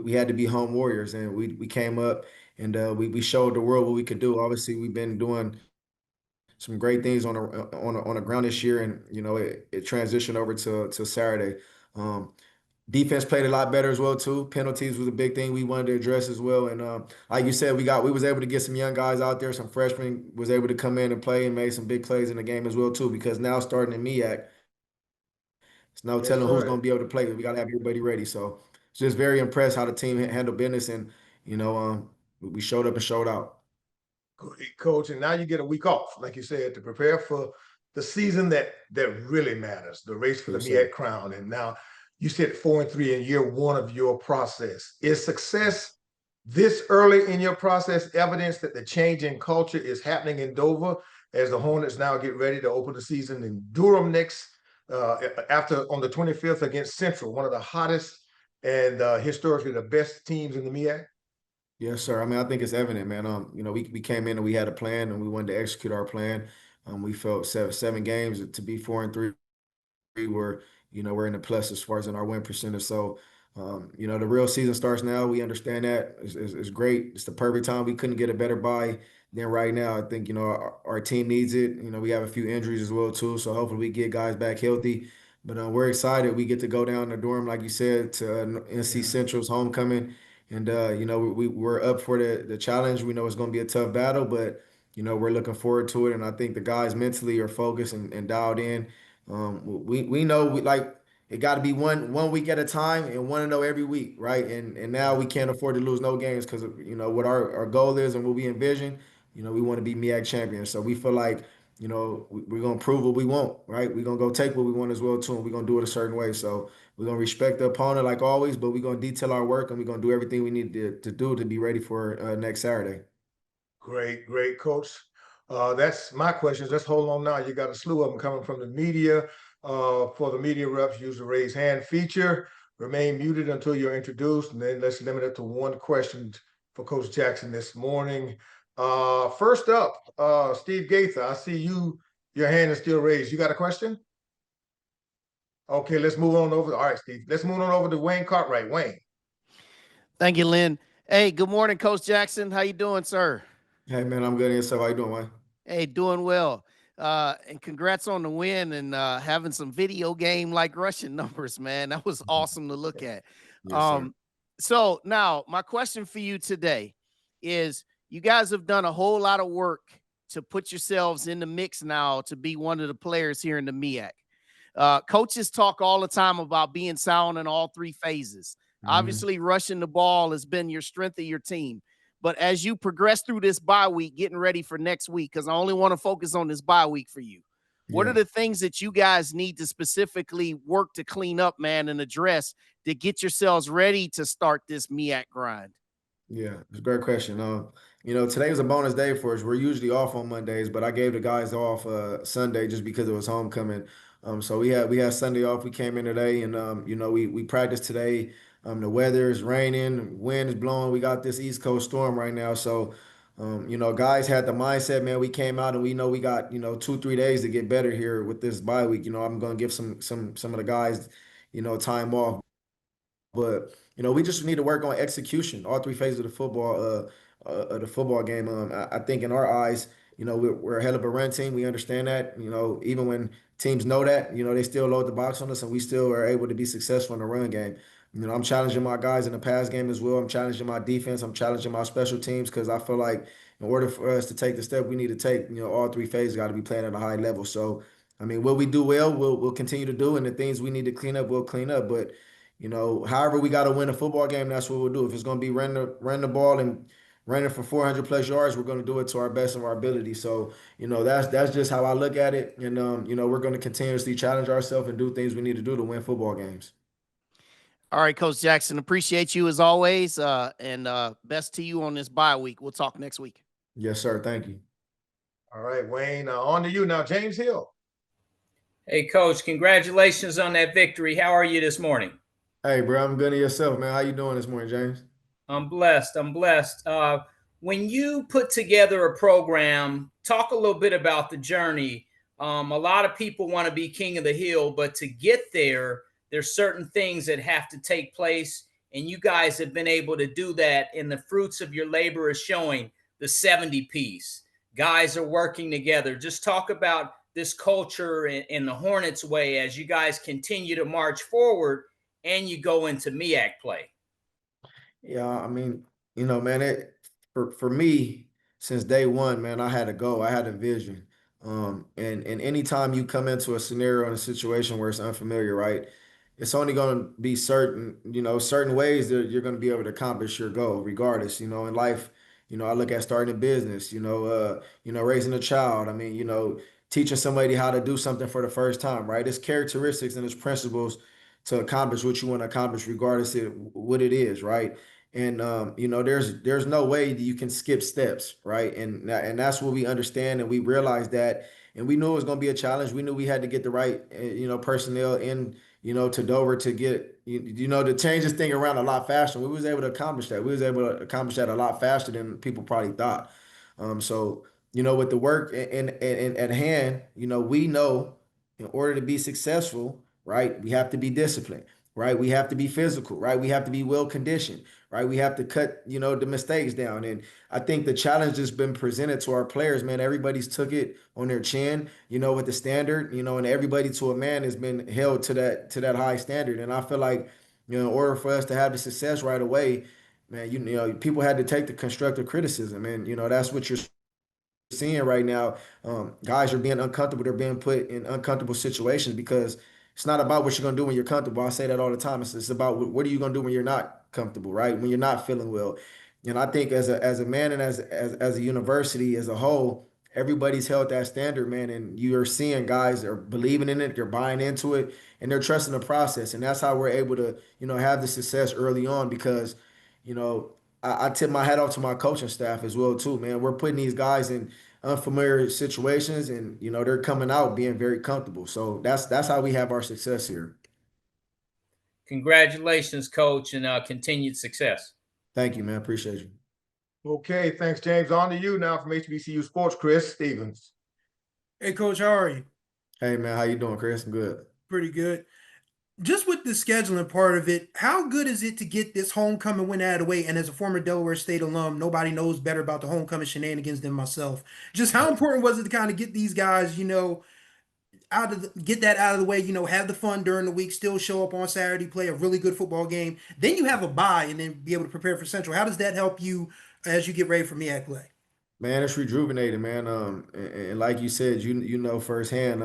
we had to be home warriors, and we came up and we showed the world what we could do. Obviously, we've been doing some great things on the ground this year, and it transitioned over to Saturday. Defense played a lot better as well too. Penalties was a big thing we wanted to address as well. And like you said, we was able to get some young guys out there. Some freshmen was able to come in and play and made some big plays in the game as well too. Because now starting in MEAC, it's no Yes, telling who's sir. going to be able to play. We got to have everybody ready. So just very impressed how the team handled business, and we showed up and showed out. Great, coach. And now you get a week off, like you said, to prepare for the season that really matters, the race for the Yes, sir. MEAC crown. And now you said 4-3 in year one of your process. Is success this early in your process evidence that the change in culture is happening in Dover as the Hornets now get ready to open the season in Durham next after on the 25th against Central, one of the hottest and historically the best teams in the MEAC? Yes, sir. I mean, I think it's evident, man. We came in and we had a plan and we wanted to execute our plan. We felt seven games to be 4-3. We're in the plus as far as in our win percentage. So, the real season starts now. We understand that. It's great. It's the perfect time. We couldn't get a better buy than right now. I think, our team needs it. We have a few injuries as well, too. So hopefully we get guys back healthy. But we're excited. We get to go down to Durham, like you said, to NC Central's homecoming. And, we're up for the challenge. We know it's going to be a tough battle, but, we're looking forward to it. And I think the guys mentally are focused and dialed in. We know we like it got to be one week at a time and 1-0 every week, right? And now we can't afford to lose no games because what our goal is and what we envision. We want to be MEAC champions. So we feel like we're gonna prove what we want, right? We're gonna go take what we want as well too, and we're gonna do it a certain way. So we're gonna respect the opponent like always, but we're gonna detail our work and we're gonna do everything we need to do to be ready for next Saturday. Great, great, coach. That's my questions. Let's hold on now. You got a slew of them coming from the media. For the media reps, use the raise hand feature. Remain muted until you're introduced, and then let's limit it to one question for Coach Jackson this morning. First up, Steve Gaither. I see your hand is still raised. You got a question? Okay, let's move on over. All right, Steve. Let's move on over to Wayne Cartwright. Wayne. Thank you, Lynn. Hey, good morning, Coach Jackson. How you doing, sir? Hey man, I'm good. And yourself? How you doing, Wayne? Hey, doing well. And congrats on the win and having some video game like rushing numbers, man. That was awesome to look at. Yes, sir. So now my question for you today is you guys have done a whole lot of work to put yourselves in the mix now to be one of the players here in the MEAC. Coaches talk all the time about being sound in all three phases. Obviously, rushing the ball has been your strength of your team. But as you progress through this bye week, getting ready for next week, because I only want to focus on this bye week for you. What are the things that you guys need to specifically work to clean up, man, and address to get yourselves ready to start this MEAC grind? Yeah, it's a great question. Today was a bonus day for us. We're usually off on Mondays, but I gave the guys off Sunday just because it was homecoming. So we had Sunday off. We came in today, and we practiced today. The weather is raining, wind is blowing. We got this East Coast storm right now, so guys had the mindset, man. We came out and we know we got 2-3 days to get better here with this bye week. I'm gonna give some of the guys time off. But we just need to work on execution, all three phases of the football game. I think in our eyes, we're a hell of a run team. We understand that. Even when teams know that, they still load the box on us, and we still are able to be successful in the run game. I'm challenging my guys in the pass game as well. I'm challenging my defense. I'm challenging my special teams because I feel like in order for us to take the step we need to take, all three phases got to be playing at a high level. So, I mean, what we do well, we'll continue to do, and the things we need to clean up, we'll clean up. But however we got to win a football game, that's what we'll do. If it's going to be run the ball and running for 400 plus yards, we're going to do it to our best of our ability. So, that's just how I look at it. And, we're going to continuously challenge ourselves and do things we need to do to win football games. All right, Coach Jackson, appreciate you as always. And best to you on this bye week. We'll talk next week. Yes, sir. Thank you. All right, Wayne, on to you now, James Hill. Hey, Coach, congratulations on that victory. How are you this morning? Hey, bro, I'm good to yourself, man. How you doing this morning, James? I'm blessed. When you put together a program, talk a little bit about the journey. A lot of people want to be king of the hill, but to get there, there's certain things that have to take place and you guys have been able to do that, and the fruits of your labor is showing. The 70 piece. Guys are working together. Just talk about this culture in the Hornets way as you guys continue to march forward and you go into MEAC play. Yeah, I mean, man, for me, since day one, man, I had a goal, I had a vision. And anytime you come into a scenario and a situation where it's unfamiliar, right? It's only going to be certain ways that you're going to be able to accomplish your goal, regardless. In life, I look at starting a business, raising a child. I mean, teaching somebody how to do something for the first time, right? It's characteristics and it's principles to accomplish what you want to accomplish, regardless of what it is, right? And there's no way that you can skip steps, right? And that's what we understand, and we realized that, and we knew it was going to be a challenge. We knew we had to get the right, personnel in, to Dover to get, to change this thing around a lot faster. We was able to accomplish that. We was able to accomplish that a lot faster than people probably thought. So with the work and at hand, we know in order to be successful, right, we have to be disciplined, right? We have to be physical, right? We have to be well conditioned, right? We have to cut, the mistakes down. And I think the challenge that's been presented to our players, man, everybody's took it on their chin, with the standard, and everybody to a man has been held to that high standard. And I feel like, in order for us to have the success right away, man, people had to take the constructive criticism. And, that's what you're seeing right now. Guys are being uncomfortable. They're being put in uncomfortable situations because it's not about what you're going to do when you're comfortable. I say that all the time. It's about what are you going to do when you're not comfortable, right? When you're not feeling well. And I think as a man and as a university as a whole, everybody's held that standard, man. And you're seeing guys are believing in it, they're buying into it, and they're trusting the process. And that's how we're able to, have the success early on because, I tip my hat off to my coaching staff as well too, man. We're putting these guys in unfamiliar situations, and they're coming out being very comfortable. So that's how we have our success here. Congratulations, Coach, and continued success. Thank you, man. Appreciate you. Okay, thanks, James. On to you now from HBCU Sports, Chris Stevens. Hey, Coach, how are you? Hey, man, how you doing, Chris? I'm good. Pretty good. Just with the scheduling part of it, how good is it to get this homecoming win out of the way? And as a former Delaware State alum, nobody knows better about the homecoming shenanigans than myself. Just how important was it to kind of get these guys, get that out of the way, have the fun during the week, still show up on Saturday, play a really good football game. Then you have a bye and then be able to prepare for Central. How does that help you as you get ready for MEAC play? Man, it's rejuvenating, man. And like you said, you know firsthand,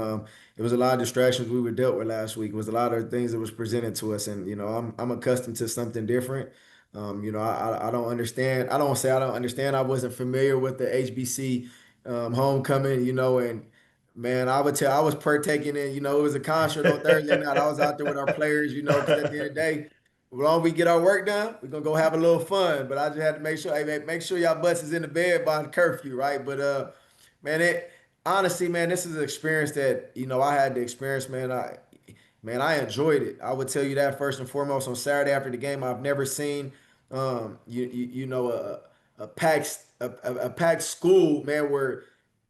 it was a lot of distractions we were dealt with last week. It was a lot of things that was presented to us, and I'm accustomed to something different. I don't understand. I don't say I don't understand. I wasn't familiar with the HBC homecoming, and man, I would tell I was partaking in. It was a concert on Thursday night. I was out there with our players, because at the end of the day, as long as we get our work done, we're gonna go have a little fun. But I just had to make sure, hey, make sure y'all butts is in the bed by the curfew, right? But man, honestly, man, this is an experience that I had to experience, man. I enjoyed it. I would tell you that first and foremost. On Saturday after the game, I've never seen a packed school, man, where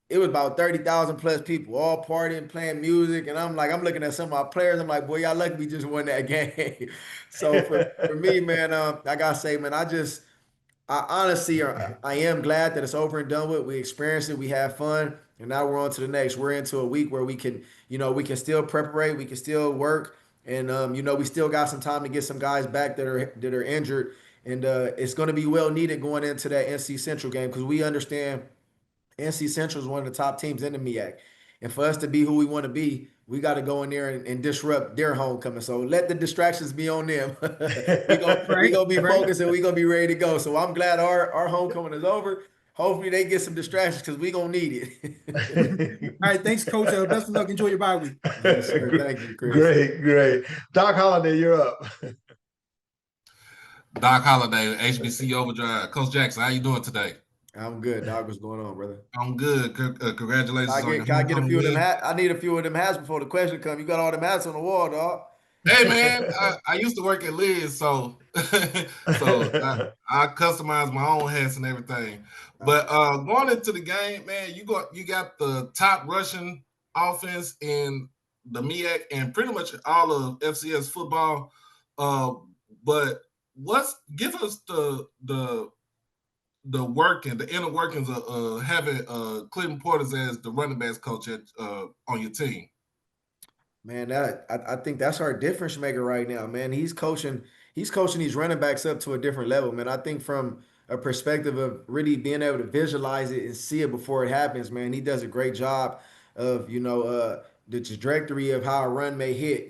it was about 30,000 plus people all partying, playing music. And I'm looking at some of my players. I'm like, boy, y'all lucky we just won that game. So for me, man, I gotta say, man, I honestly, I am glad that it's over and done with. We experienced it, we had fun, and now we're on to the next. We're into a week where we can still preparate, we can still work, and we still got some time to get some guys back that are injured, and it's going to be well needed going into that NC Central game because we understand NC Central is one of the top teams in the MEAC. And for us to be who we want to be, we got to go in there and disrupt their homecoming. So let the distractions be on them. we gonna be focused and we gonna be ready to go. So I'm glad our homecoming is over. Hopefully they get some distractions because we gonna need it. All right, thanks, Coach. Best of luck. Enjoy your bye week. Yes, sir. Thank you, Chris. Great. Doc Holliday, you're up. Doc Holliday, HBC Overdrive. Coach Jackson, how you doing today? I'm good, Doc. What's going on, brother? I'm good. Congratulations on your Can I get a few of them hats? I need a few of them hats before the question comes. You got all them hats on the wall, dog. Hey, man, I used to work at Liz, so I customize my own hats and everything. But going into the game, man, you got the top rushing offense in the MEAC and pretty much all of FCS football. But give us the inner workings of having Clinton Portis as the running backs coach on your team? Man, I think that's our difference maker right now, man. He's coaching these running backs up to a different level, man. I think from a perspective of really being able to visualize it and see it before it happens, man, he does a great job of, the trajectory of how a run may hit.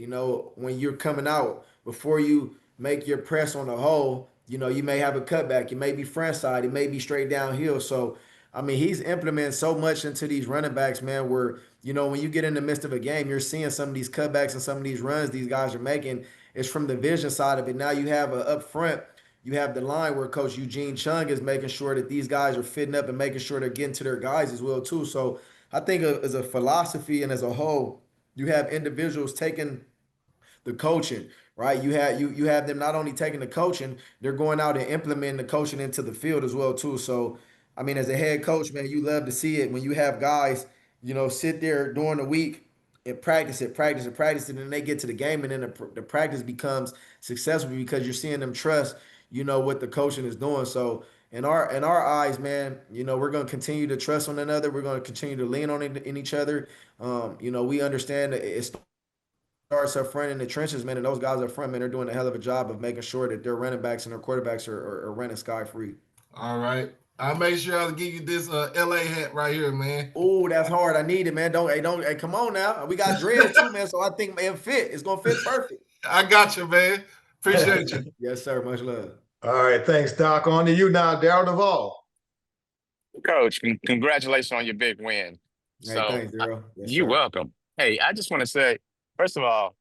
When you're coming out, before you make your press on the hole, you may have a cutback, you may be front side, it may be straight downhill. So I mean, he's implementing so much into these running backs, man, where, when you get in the midst of a game, you're seeing some of these cutbacks and some of these runs these guys are making. It's from the vision side of it. Now you have up front, you have the line where Coach Eugene Chung is making sure that these guys are fitting up and making sure they're getting to their guys as well, too. So I think as a philosophy and as a whole, you have individuals taking the coaching, right? You have them not only taking the coaching, they're going out and implementing the coaching into the field as well too. So, I mean, as a head coach, man, you love to see it when you have guys, sit there during the week and practice it, and then they get to the game, and then the practice becomes successful because you're seeing them trust, what the coaching is doing. So, in our eyes, man, we're going to continue to trust one another. We're going to continue to lean on in each other. We understand that it's starts up front in the trenches, man, and those guys up front, man, they're doing a hell of a job of making sure that their running backs and their quarterbacks are running sky free. All right. I'll make sure I'll give you this LA hat right here, man. Oh, that's hard. I need it, man. Hey, come on now. We got dreads too, man, so I think it fit. It's going to fit perfect. I got you, man. Appreciate you. Yes, sir. Much love. All right. Thanks, Doc. On to you now, Darryl Duvall. Coach, congratulations on your big win. Hey, thanks, Darryl. Yes, you're sir. welcome. Hey, I just want to say, first of all,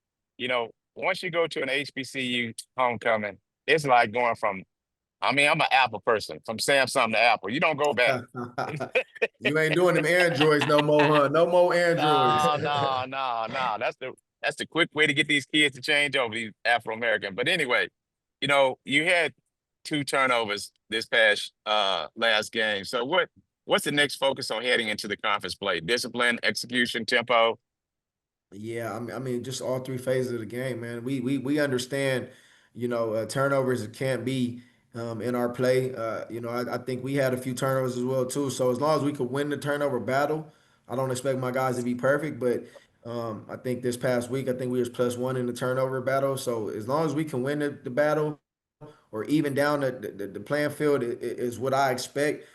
once you go to an HBCU homecoming, it's like going from, I'm an Apple person, from Samsung to Apple. You don't go back. You ain't doing them Androids no more, huh? No more Androids. No. That's the quick way to get these kids to change over, these Afro-American. But anyway, you had 2 turnovers this past last game. So what's the next focus on heading into the conference play? Discipline, execution, tempo? Yeah, I mean, just all 3 phases of the game, man. We understand, turnovers can't be in our play. I think we had a few turnovers as well too. So as long as we could win the turnover battle, I don't expect my guys to be perfect, but I think this past week, I think we was +1 in the turnover battle. So as long as we can win the battle or even down the playing field is what I expect.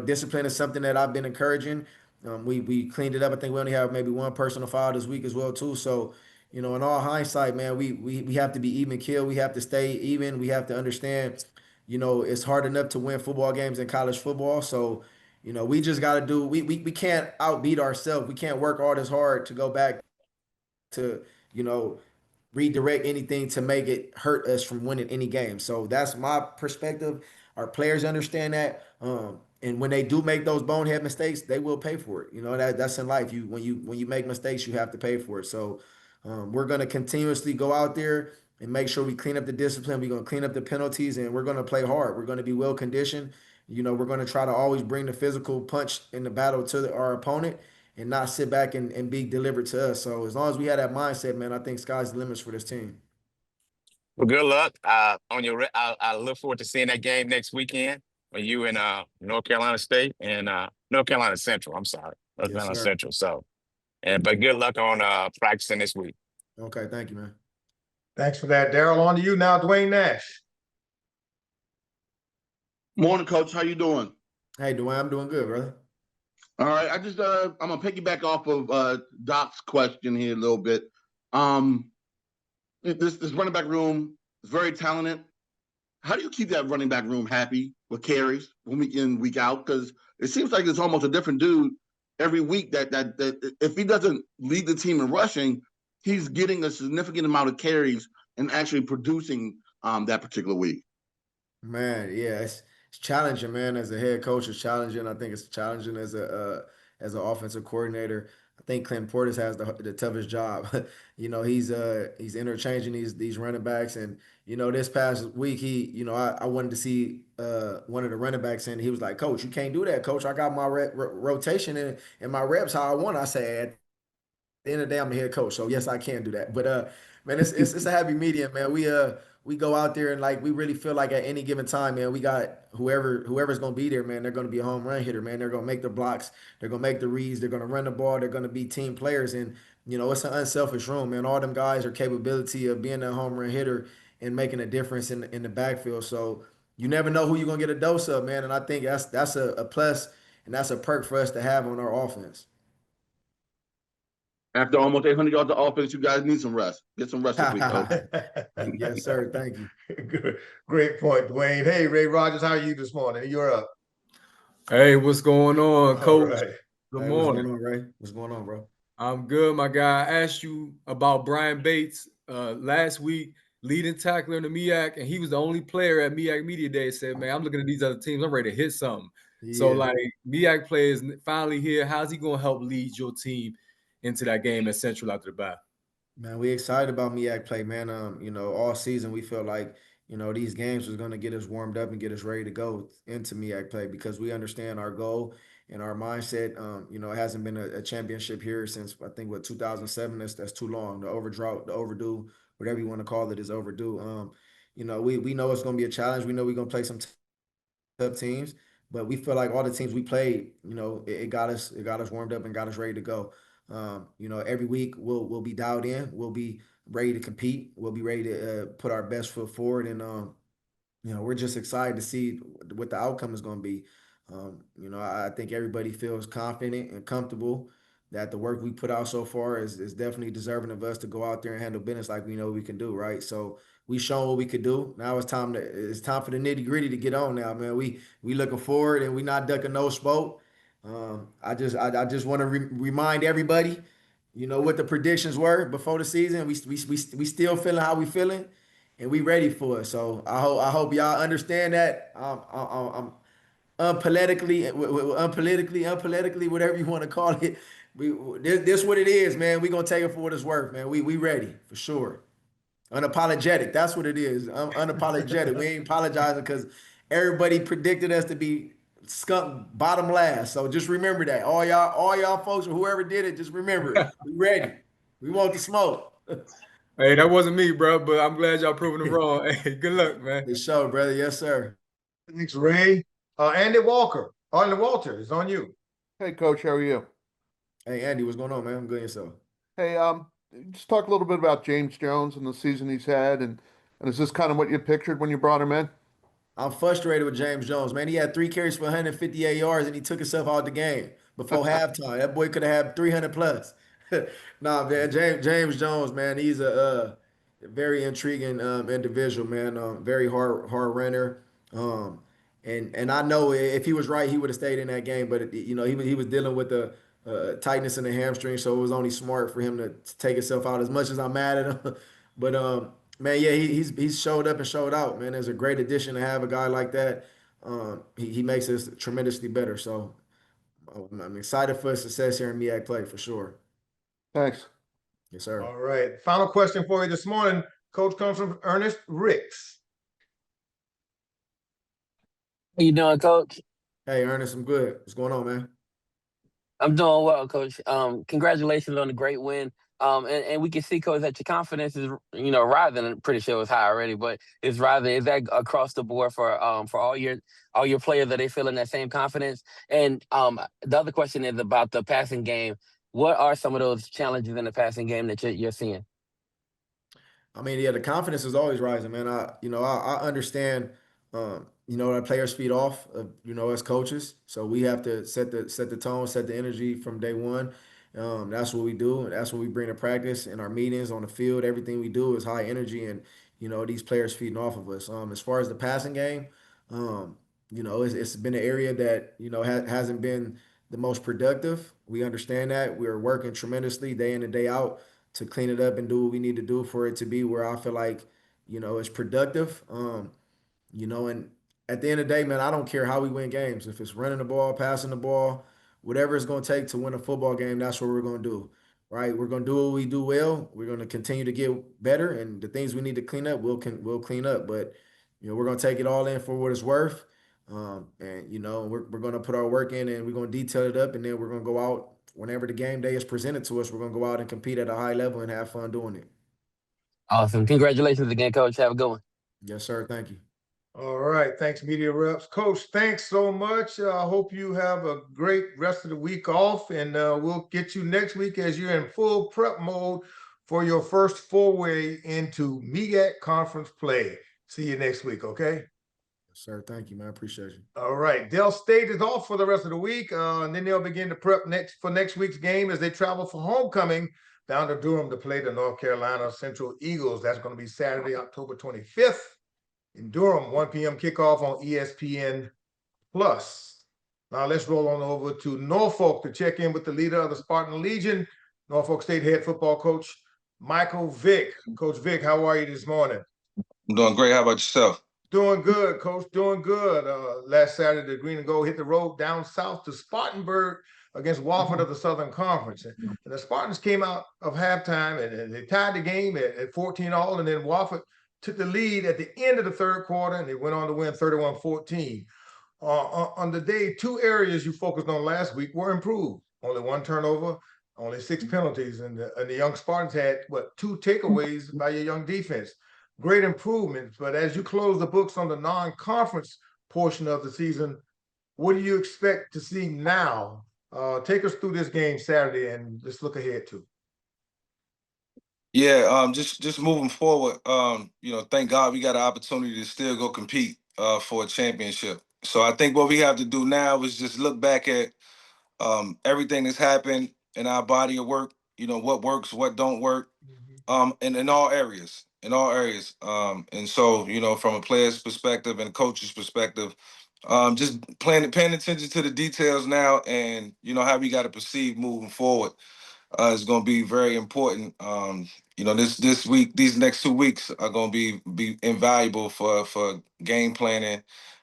Discipline is something that I've been encouraging. We cleaned it up. I think we only have maybe 1 personal foul this week as well too. So, in all hindsight, man, we have to be even keel. We have to stay even. We have to understand, it's hard enough to win football games in college football. So, we just got to do. We can't outbeat ourselves. We can't work all this hard to go back to redirect anything to make it hurt us from winning any game. So that's my perspective. Our players understand that. And when they do make those bonehead mistakes, they will pay for it. That's in life. When you make mistakes, you have to pay for it. So we're going to continuously go out there and make sure we clean up the discipline. We're going to clean up the penalties, and we're going to play hard. We're going to be well conditioned. We're going to try to always bring the physical punch in the battle to our opponent and not sit back and be delivered to us. So as long as we have that mindset, man, I think sky's the limits for this team. Well, good luck on your. I look forward to seeing that game next weekend when you in North Carolina State and North Carolina Central. I'm sorry, North Carolina Central. So, but good luck on practicing this week. Okay, thank you, man. Thanks for that, Darryl. On to you now, Dwayne Nash. Morning, Coach. How you doing? Hey, Dwayne, I'm doing good, brother. All right, I'm gonna piggyback off of Doc's question here a little bit. This running back room is very talented. How do you keep that running back room happy with carries week in, week out? Because it seems like it's almost a different dude every week. That if he doesn't lead the team in rushing, he's getting a significant amount of carries and actually producing that particular week. Man, yeah, it's challenging, man. As a head coach, it's challenging. I think it's challenging as an offensive coordinator. I think Clinton Portis has the toughest job. He's interchanging these running backs, and this past week I wanted to see one of the running backs, and he was like, "Coach, you can't do that, Coach. I got my rotation and my reps how I want." I said, "At the end of the day, I'm a head coach, so yes, I can do that." But man, it's a happy medium, man. we go out there and like we really feel like at any given time, man, we got whoever's gonna be there, man. They're gonna be a home run hitter, man. They're gonna make the blocks, they're gonna make the reads, they're gonna run the ball, they're gonna be team players, and it's an unselfish room, man. All them guys are capability of being a home run hitter and making a difference in the backfield. So you never know who you're gonna get a dose of, man. And I think that's a plus and that's a perk for us to have on our offense. After almost 800 yards of offense, you guys need some rest. Get some rest this week, coach. Yes, sir. Thank you. Good. Great point, Dwayne. Hey, Ray Rogers, how are you this morning? You're up. Hey, what's going on, Coach? Right. Good Hey, morning. what's going on, Ray? What's going on, bro? I'm good, my guy. I asked you about Brian Bates last week, leading tackler in the MEAC, and he was the only player at MEAC Media Day that said, man, I'm looking at these other teams. I'm ready to hit something. So, like, MEAC players finally here. How's he going to help lead your team into that game at Central after the bye? Man, we excited about MEAC play, man. All season we feel like, these games was going to get us warmed up and get us ready to go into MEAC play because we understand our goal and our mindset. It hasn't been a championship here since I think 2007. That's too long. The overdue, whatever you want to call it, is overdue. We know it's going to be a challenge. We know we're going to play some tough teams, but we feel like all the teams we played, it got us warmed up and got us ready to go. Every week we'll be dialed in. We'll be ready to compete. We'll be ready to put our best foot forward, and we're just excited to see what the outcome is going to be. I think everybody feels confident and comfortable that the work we put out so far is definitely deserving of us to go out there and handle business like we know we can do, right? So we shown what we could do. Now it's time for the nitty gritty to get on now, man. We looking forward and we not ducking no spoke. I just want to remind everybody, what the predictions were before the season. We still feeling how we feeling, and we ready for it. So I hope y'all understand that. I'm unpolitically, whatever you want to call it. This what it is, man. We gonna take it for what it's worth, man. We ready for sure. Unapologetic. That's what it is. Unapologetic. We ain't apologizing because everybody predicted us to be skunk bottom last. So just remember that. All y'all folks or whoever did it, just remember it. We ready. We want the smoke. Hey, that wasn't me, bro, but I'm glad y'all proving it wrong. Hey, good luck, man. Good show, brother. Yes, sir. Thanks, Ray. Andy Walker. Andy Walter, it's on you. Hey, Coach, how are you? Hey, Andy, what's going on, man? I'm good yourself. Hey, just talk a little bit about James Jones and the season he's had, and is this kind of what you pictured when you brought him in? I'm frustrated with James Jones, man. He had 3 carries for 158 yards, and he took himself out the game before halftime. That boy could have had 300 plus. Nah, man, James Jones, man, he's a very intriguing individual, man. Very hard runner. And I know if he was right, he would have stayed in that game. But he was dealing with the tightness in the hamstring, so it was only smart for him to take himself out. As much as I'm mad at him, but man, yeah, he's showed up and showed out, man. It's a great addition to have a guy like that. He makes us tremendously better. So I'm excited for success here in MEAC play for sure. Thanks. Yes, sir. All right. Final question for you this morning. Coach comes from Ernest Ricks. How you doing, Coach? Hey, Ernest, I'm good. What's going on, man? I'm doing well, Coach. Congratulations on the great win. And we can see, Coach, that your confidence is, rising. I'm pretty sure it's high already, but it's rising. Is that across the board for all your players? Are they feeling that same confidence? And the other question is about the passing game. What are some of those challenges in the passing game that you're seeing? I mean, yeah, the confidence is always rising, man. I understand, our players feed off of, as coaches. So we have to set the tone, set the energy from day one. That's what we do. And that's what we bring to practice in our meetings on the field. Everything we do is high energy, and these players feeding off of us. As far as the passing game, it's been an area that hasn't been the most productive. We understand that. We're working tremendously day in and day out to clean it up and do what we need to do for it to be where I feel like it's productive. And at the end of the day, man, I don't care how we win games. If it's running the ball, passing the ball, whatever it's going to take to win a football game, that's what we're going to do, right? We're going to do what we do well. We're going to continue to get better, and the things we need to clean up, we'll clean up. But we're going to take it all in for what it's worth, and we're going to put our work in, and we're going to detail it up, and then we're going to go out whenever the game day is presented to us. We're going to go out and compete at a high level and have fun doing it. Awesome. Congratulations again, Coach. Have a good one. Yes, sir. Thank you. All right. Thanks, media reps. Coach, thanks so much. I hope you have a great rest of the week off, and we'll get you next week as you're in full prep mode for your first foray into MEAC conference play. See you next week, okay? Yes, sir. Thank you, man. I appreciate you. All right. Dell State is off for the rest of the week, and then they'll begin to prep for next week's game as they travel for homecoming down to Durham to play the North Carolina Central Eagles. That's going to be Saturday, October 25th. In Durham, 1 p.m. kickoff on ESPN Plus. Now let's roll on over to Norfolk to check in with the leader of the Spartan Legion, Norfolk State head football coach Michael Vick. Coach Vick, how are you this morning? I'm doing great. How about yourself? Doing good, Coach. Doing good. Last Saturday, the Green and Gold hit the road down south to Spartanburg against Wofford of the Southern Conference. And the Spartans came out of halftime and they tied the game at 14-all, and then Wofford took the lead at the end of the third quarter, and they went on to win 31-14. On the day, two areas you focused on last week were improved. Only one turnover, only 6 penalties, and the young Spartans had, 2 takeaways by your young defense. Great improvements, but as you close the books on the non-conference portion of the season, what do you expect to see now? Take us through this game Saturday, and let's look ahead to. Yeah, just moving forward, thank God we got an opportunity to still go compete for a championship. So I think what we have to do now is just look back at everything that's happened in our body of work, what works, what don't work, and in all areas, and so, from a player's perspective and a coach's perspective, just paying attention to the details now, and how we got to proceed moving forward is going to be very important. This week, these next 2 weeks are going to be invaluable for game planning,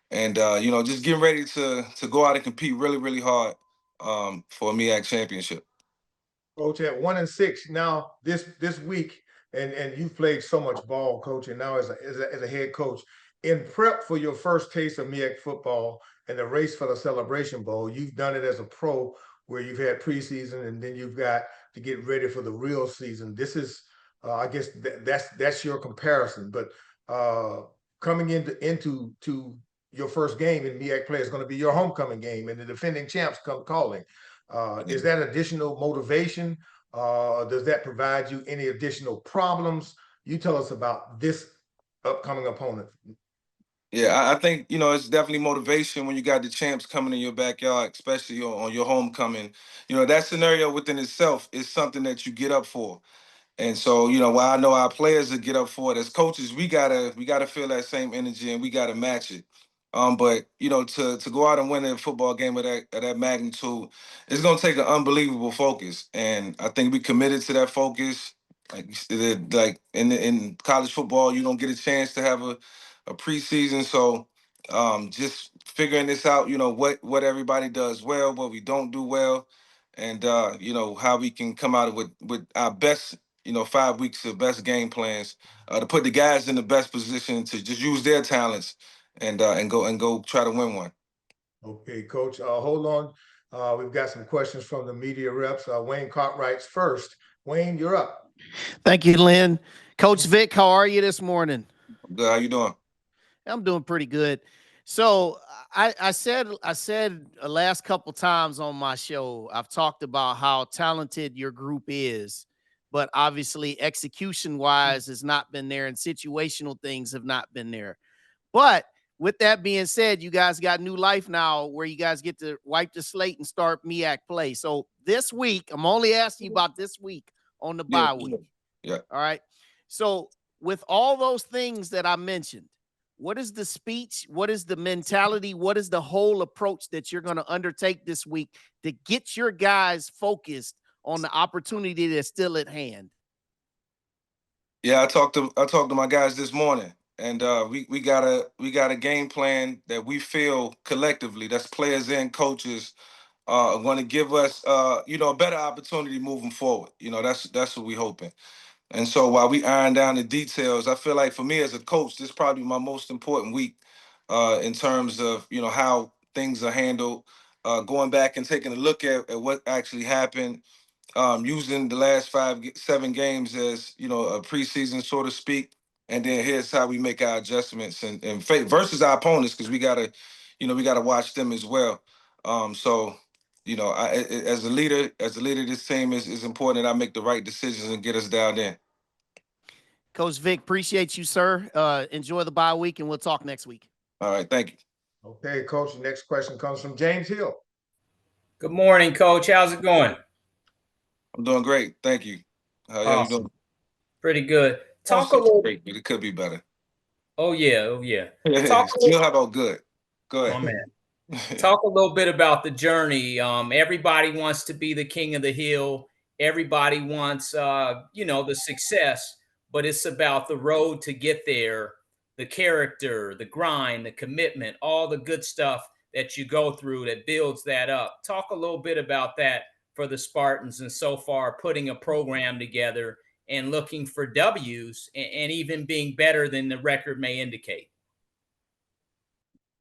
and just getting ready to go out and compete really, really hard for a MEAC championship. Coach, at 1-6 now this week, and you've played so much ball, Coach, and now as a head coach, in prep for your first taste of MEAC football and the race for the Celebration Bowl, you've done it as a pro where you've had preseason, and then you've got to get ready for the real season. This is, I guess that's your comparison, but coming into your first game in MEAC play is going to be your homecoming game, and the defending champs come calling. Is that additional motivation? Does that provide you any additional problems? You tell us about this upcoming opponent. Yeah, I think, it's definitely motivation when you got the champs coming in your backyard, especially on your homecoming. That scenario within itself is something that you get up for. And so, while I know our players that get up for it, as coaches, we gotta feel that same energy and we gotta match it. But to go out and win a football game of that magnitude, it's gonna take an unbelievable focus. And I think we committed to that focus. Like in college football, you don't get a chance to have a preseason. So just figuring this out, what everybody does well, what we don't do well, and how we can come out with our best 5 weeks of best game plans to put the guys in the best position to just use their talents and go try to win one. Okay, Coach. Hold on. We've got some questions from the media reps. Wayne Cartwright's first. Wayne, you're up. Thank you, Lynn. Coach Vick, how are you this morning? Good. How you doing? I'm doing pretty good. So I said last couple times on my show, I've talked about how talented your group is, but obviously execution wise has not been there and situational things have not been there. But with that being said, you guys got new life now where you guys get to wipe the slate and start MEAC play. So this week, I'm only asking you about this week on the bye week. Yeah. All right. So with all those things that I mentioned, what is the speech? What is the mentality? What is the whole approach that you're going to undertake this week to get your guys focused on the opportunity that's still at hand? Yeah, I talked to my guys this morning, and we got a game plan that we feel collectively, that's players and coaches, are going to give us a better opportunity moving forward. That's what we're hoping. And so while we iron down the details, I feel like for me as a coach, this is probably my most important week in terms of how things are handled, going back and taking a look at what actually happened, using the last 5-7 games as a preseason, so to speak, and then here's how we make our adjustments and versus our opponents, because we gotta watch them as well. So as a leader of this team, is important that I make the right decisions and get us down there. Coach Vick, appreciate you, sir. Enjoy the bye week, and we'll talk next week. All right, thank you. Okay, Coach, the next question comes from James Hill. Good morning, Coach. How's it going? I'm doing great, thank you. How you Awesome. doing? Pretty good. Talk a little. Great, but it could be better. Oh yeah. Talk a Still little. how about good? Go ahead. My man. Talk a little bit about the journey. Everybody wants to be the king of the hill. Everybody wants, the success, but it's about the road to get there, the character, the grind, the commitment, all the good stuff that you go through that builds that up. Talk a little bit about that for the Spartans and so far putting a program together and looking for W's and even being better than the record may indicate.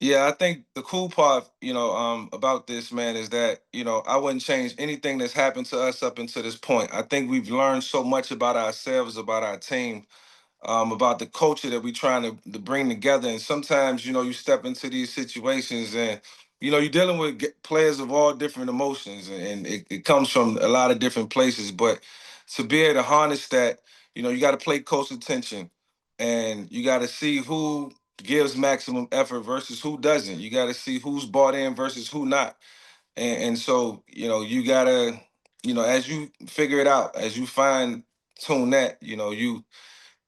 Yeah, I think the cool part, about this, man, is that, I wouldn't change anything that's happened to us up until this point. I think we've learned so much about ourselves, about our team, about the culture that we're trying to bring together. And sometimes, you step into these situations and, you're dealing with players of all different emotions, and it comes from a lot of different places. But to be able to harness that, you got to play close attention, and you got to see who gives maximum effort versus who doesn't. You got to see who's bought in versus who not. And so, you got to, as you figure it out, as you fine tune that, you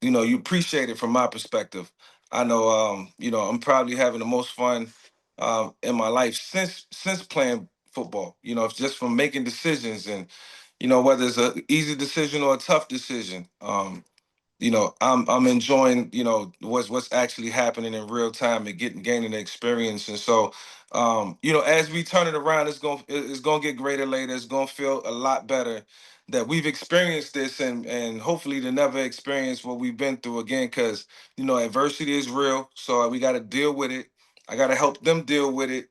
appreciate it from my perspective. I know, I'm probably having the most fun in my life since playing football. It's just from making decisions, and whether it's an easy decision or a tough decision. I'm enjoying what's actually happening in real time and gaining the experience. And so as we turn it around, it's gonna get greater later. It's gonna feel a lot better that we've experienced this, and hopefully to never experience what we've been through again, because adversity is real, so we got to deal with it. I got to help them deal with it,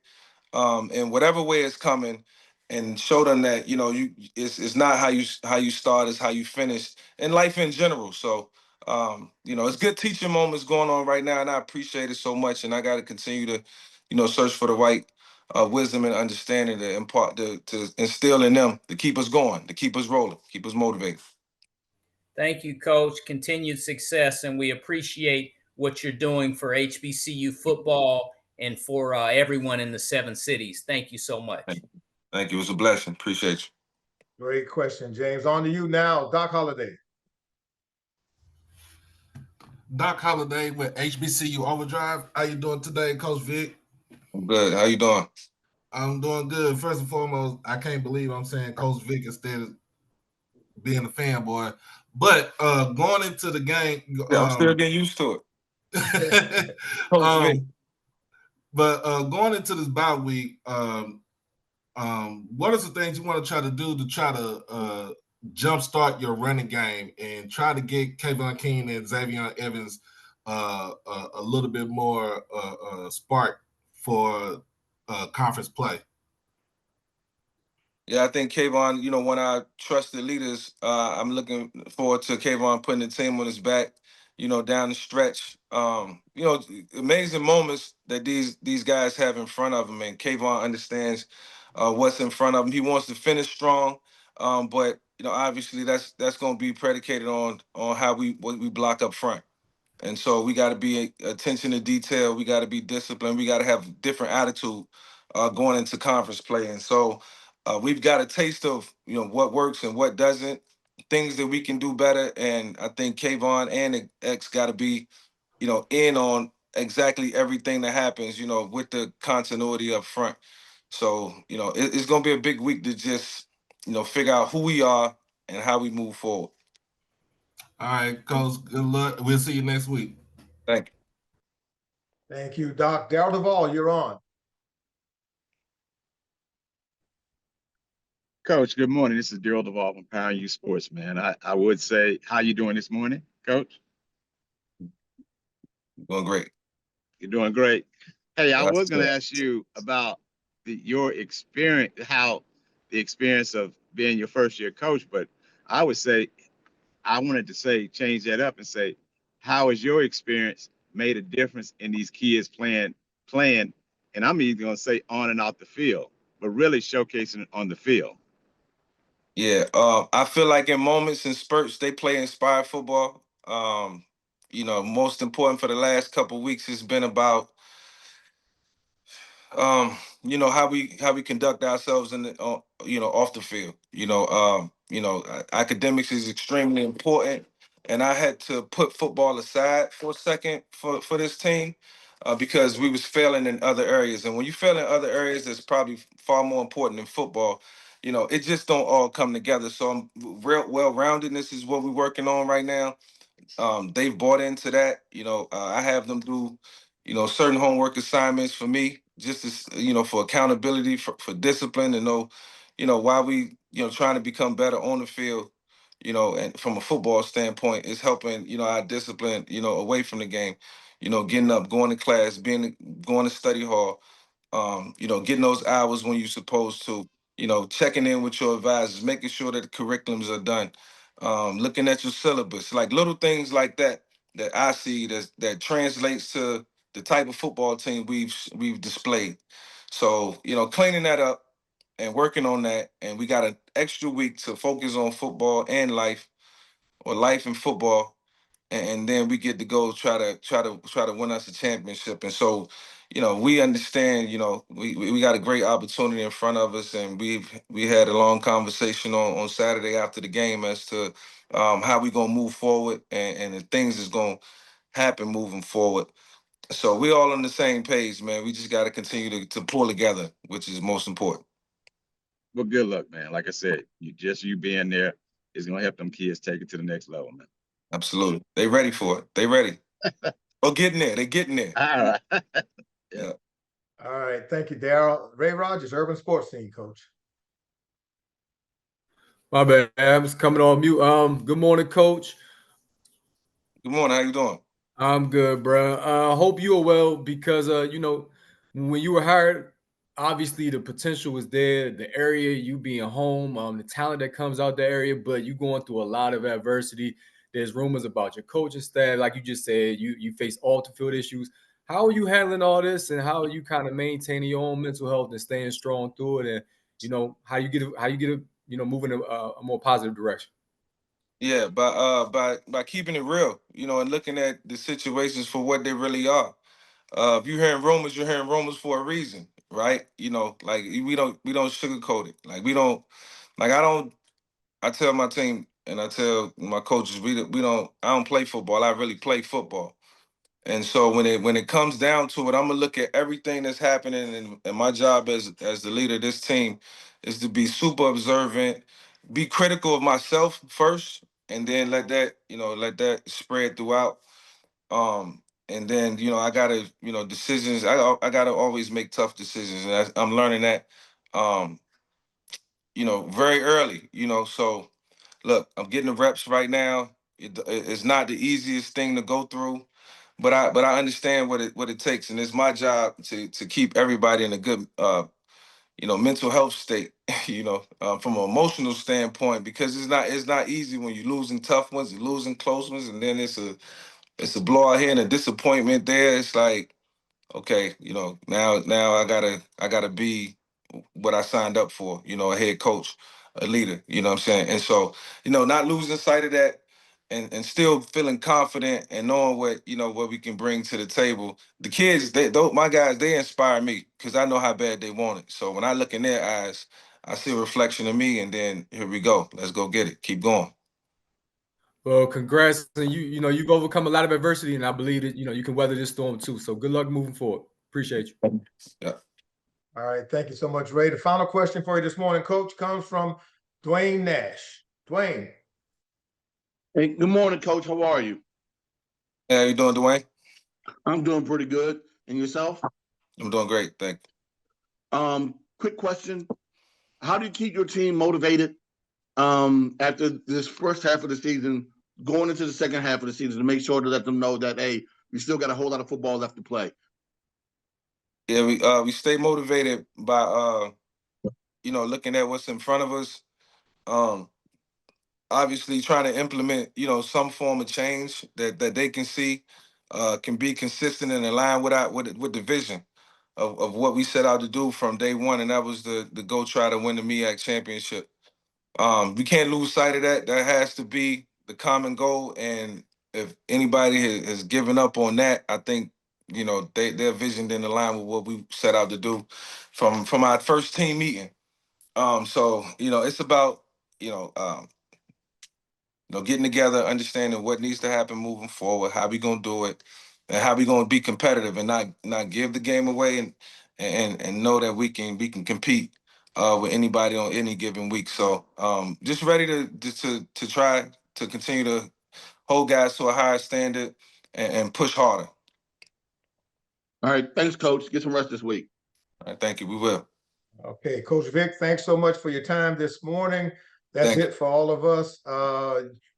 in whatever way it's coming, and show them that it's not how you start, it's how you finish in life in general. So it's good teaching moments going on right now, and I appreciate it so much. And I got to continue to search for the right wisdom and understanding to impart, to instill in them, to keep us going, to keep us rolling, keep us motivated. Thank you, Coach. Continued success, and we appreciate what you're doing for HBCU football and for everyone in the 7 cities. Thank you so much. Thank you. It was a blessing. Appreciate you. Great question, James. On to you now, Doc Holliday. Doc Holliday with HBCU Overdrive. How you doing today, Coach Vick? I'm good. How you doing? I'm doing good. First and foremost, I can't believe I'm saying Coach Vick instead of being a fanboy. But going into the game, I'm still getting used to it. But going into this bye week, what are some things you want to try to do to try to jumpstart your running game and try to get Kayvon King and Xavier Evans a little bit more spark for conference play? Yeah, I think Kayvon, one of our trusted leaders, I'm looking forward to Kayvon putting the team on his back, down the stretch. Amazing moments that these guys have in front of him, and Kayvon understands what's in front of him. He wants to finish strong, but obviously that's going to be predicated on what we block up front. And so we got to be attention to detail. We got to be disciplined. We got to have different attitude going into conference play. And so we've got a taste of what works and what doesn't, things that we can do better. And I think Kayvon and the X got to be in on exactly everything that happens with the continuity up front. So it's going to be a big week to just figure out who we are and how we move forward. All right, Coach, good luck. We'll see you next week. Thank you. Thank you, Doc. Darryl Duvall, you're on. Coach, good morning. This is Darryl Duvall from Power U Sports, man. I would say, how you doing this morning, Coach? Doing great. You're doing great. Hey, I That's was going to good. ask you about your experience, how the experience of being your first year coach, but I would say, I wanted to say, change that up and say, how has your experience made a difference in these kids playing, and I'm even gonna say on and off the field, but really showcasing it on the field? Yeah, I feel like in moments and spurts they play inspired football. Most important for the last couple of weeks has been about how we conduct ourselves in the off the field. Academics is extremely important, and I had to put football aside for a second for this team because we was failing in other areas, and when you fail in other areas, that's probably far more important than football. It just don't all come together. So I'm real well-roundedness is what we're working on right now. They've bought into that. I have them do, certain homework assignments for me, just as for accountability, for discipline, and why we, trying to become better on the field. And from a football standpoint, it's helping, our discipline, away from the game. Getting up, going to class, going to study hall, getting those hours when you're supposed to, checking in with your advisors, making sure that the curriculums are done, looking at your syllabus, like little things like that that I see that translates to the type of football team we've displayed. So, cleaning that up and working on that, and we got an extra week to focus on football and life, or life and football, and then we get to go try to win us a championship. And so, we understand, we got a great opportunity in front of us, and we had a long conversation on Saturday after the game as to how we gonna move forward, and the things is gonna happen moving forward. So we all on the same page, man. We just got to continue to pull together, which is most important. Well, good luck, man. Like I said, you being there is gonna help them kids take it to the next level, man. Absolutely, they ready for it. They ready. Oh, getting there. They getting there. All right. Yeah. All right. Thank you, Daryl. Ray Rogers, Urban Sports Team Coach. My bad. I was coming on mute. Good morning, Coach. Good morning. How you doing? I'm good, bro. I hope you are well because when you were hired, obviously the potential was there, the area, you being home, the talent that comes out the area, but you going through a lot of adversity. There's rumors about your coaching staff, like you just said, you face off the field issues. How are you handling all this, and how are you kind of maintaining your own mental health and staying strong through it, and how you get it, moving a more positive direction? Yeah, by keeping it real, and looking at the situations for what they really are. If you're hearing rumors, you're hearing rumors for a reason, right? Like we don't sugarcoat it. Like we don't, like I tell my team and I tell my coaches I don't play football. I really play football. And so when it comes down to it, I'm gonna look at everything that's happening, and my job as the leader of this team is to be super observant, be critical of myself first, and then let that spread throughout. And then I gotta decisions. I gotta always make tough decisions, and I'm learning that very early. So look, I'm getting the reps right now. It's not the easiest thing to go through, but I understand what it takes, and it's my job to keep everybody in a good mental health state. From an emotional standpoint, because it's not easy when you're losing tough ones, you're losing close ones, and then it's a blowout here and a disappointment there. It's like, okay, now I gotta be what I signed up for, a head coach, a leader, you know what I'm saying? And so, not losing sight of that, and still feeling confident and knowing what we can bring to the table. The kids, my guys, they inspire me because I know how bad they want it. So when I look in their eyes, I see a reflection of me, and then here we go. Let's go get it. Keep going. Well, congrats, and you've overcome a lot of adversity, and I believe that you can weather this storm too. So good luck moving forward. Appreciate you. Yeah. All right. Thank you so much, Ray. The final question for you this morning, Coach, comes from Dwayne Nash. Dwayne. Hey, good morning, Coach. How are you? Hey, how you doing, Dwayne? I'm doing pretty good. And yourself? I'm doing great. Thank you. Quick question. How do you keep your team motivated after this first half of the season, going into the second half of the season, to make sure to let them know that, hey, we still got a whole lot of football left to play? Yeah, we stay motivated by looking at what's in front of us. obviously trying to implement, some form of change that they can see, can be consistent and align with the vision of what we set out to do from day one, and that was the go try to win the MEAC championship. We can't lose sight of that. That has to be the common goal, and if anybody has given up on that, I think their vision didn't align with what we set out to do from our first team meeting. So it's about getting together, understanding what needs to happen moving forward, how we gonna do it, and how we gonna be competitive and not give the game away, and know that we can compete with anybody on any given week. So just ready to try to continue to hold guys to a higher standard and push harder. All right, thanks, Coach. Get some rest this week. All right, thank you. We will. Okay, Coach Vick, thanks so much for your time this morning. That's it for all of us.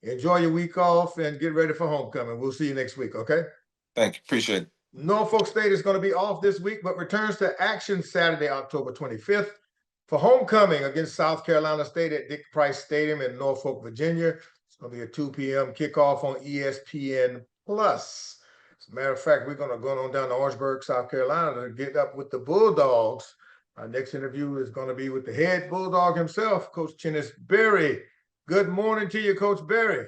Enjoy your week off and get ready for homecoming. We'll see you next week, okay? Thank you. Appreciate it. Norfolk State is going to be off this week, but returns to action Saturday, October 25th for homecoming against South Carolina State at Dick Price Stadium in Norfolk, Virginia. It's going to be a 2 p.m. kickoff on ESPN+. As a matter of fact, we're going to go on down to Orangeburg, South Carolina to get up with the Bulldogs. Our next interview is going to be with the head Bulldog himself, Coach Chennis Berry. Good morning to you, Coach Berry.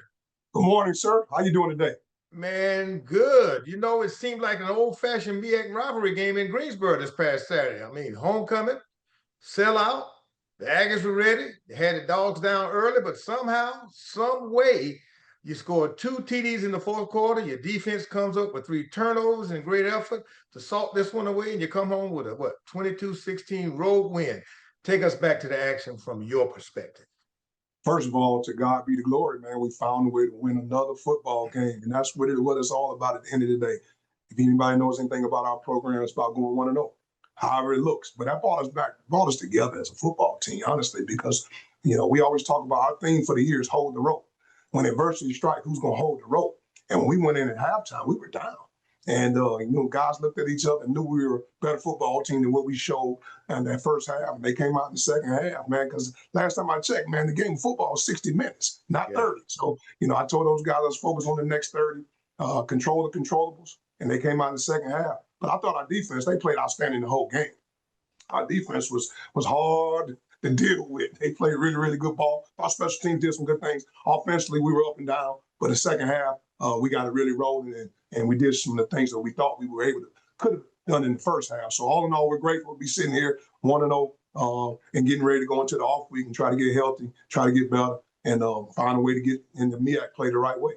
Good morning, sir. How you doing today? Man, good. It seemed like an old-fashioned MEAC rivalry game in Greensboro this past Saturday. I mean, homecoming, sellout, the Aggies were ready. They had the Dogs down early, but somehow, some way, you scored 2 TDs in the fourth quarter. Your defense comes up with 3 turnovers and great effort to salt this one away, and you come home with a, 22-16 road win. Take us back to the action from your perspective. First of all, to God be the glory, man. We found a way to win another football game, and that's what it's all about at the end of the day. If anybody knows anything about our program, it's about going 1-0, however it looks. But that brought us together as a football team, honestly, because, we always talk about our theme for the year is hold the rope. When adversity strikes, who's going to hold the rope? And when we went in at halftime, we were down. And, guys looked at each other and knew we were a better football team than what we showed in that first half. And they came out in the second half, man, because last time I checked, man, the game of football was 60 minutes, not 30. So, I told those guys, let's focus on the next 30, control the controllables, and they came out in the second half. But I thought our defense, they played outstanding the whole game. Our defense was hard to deal with. They played really, really good ball. Our special teams did some good things. Offensively, we were up and down, but the second half, we got it really rolling, and we did some of the things that we thought we could have done in the first half. So all in all, we're grateful to be sitting here 1-0 and getting ready to go into the off week and try to get healthy, try to get better, and find a way to get in the MEAC play the right way.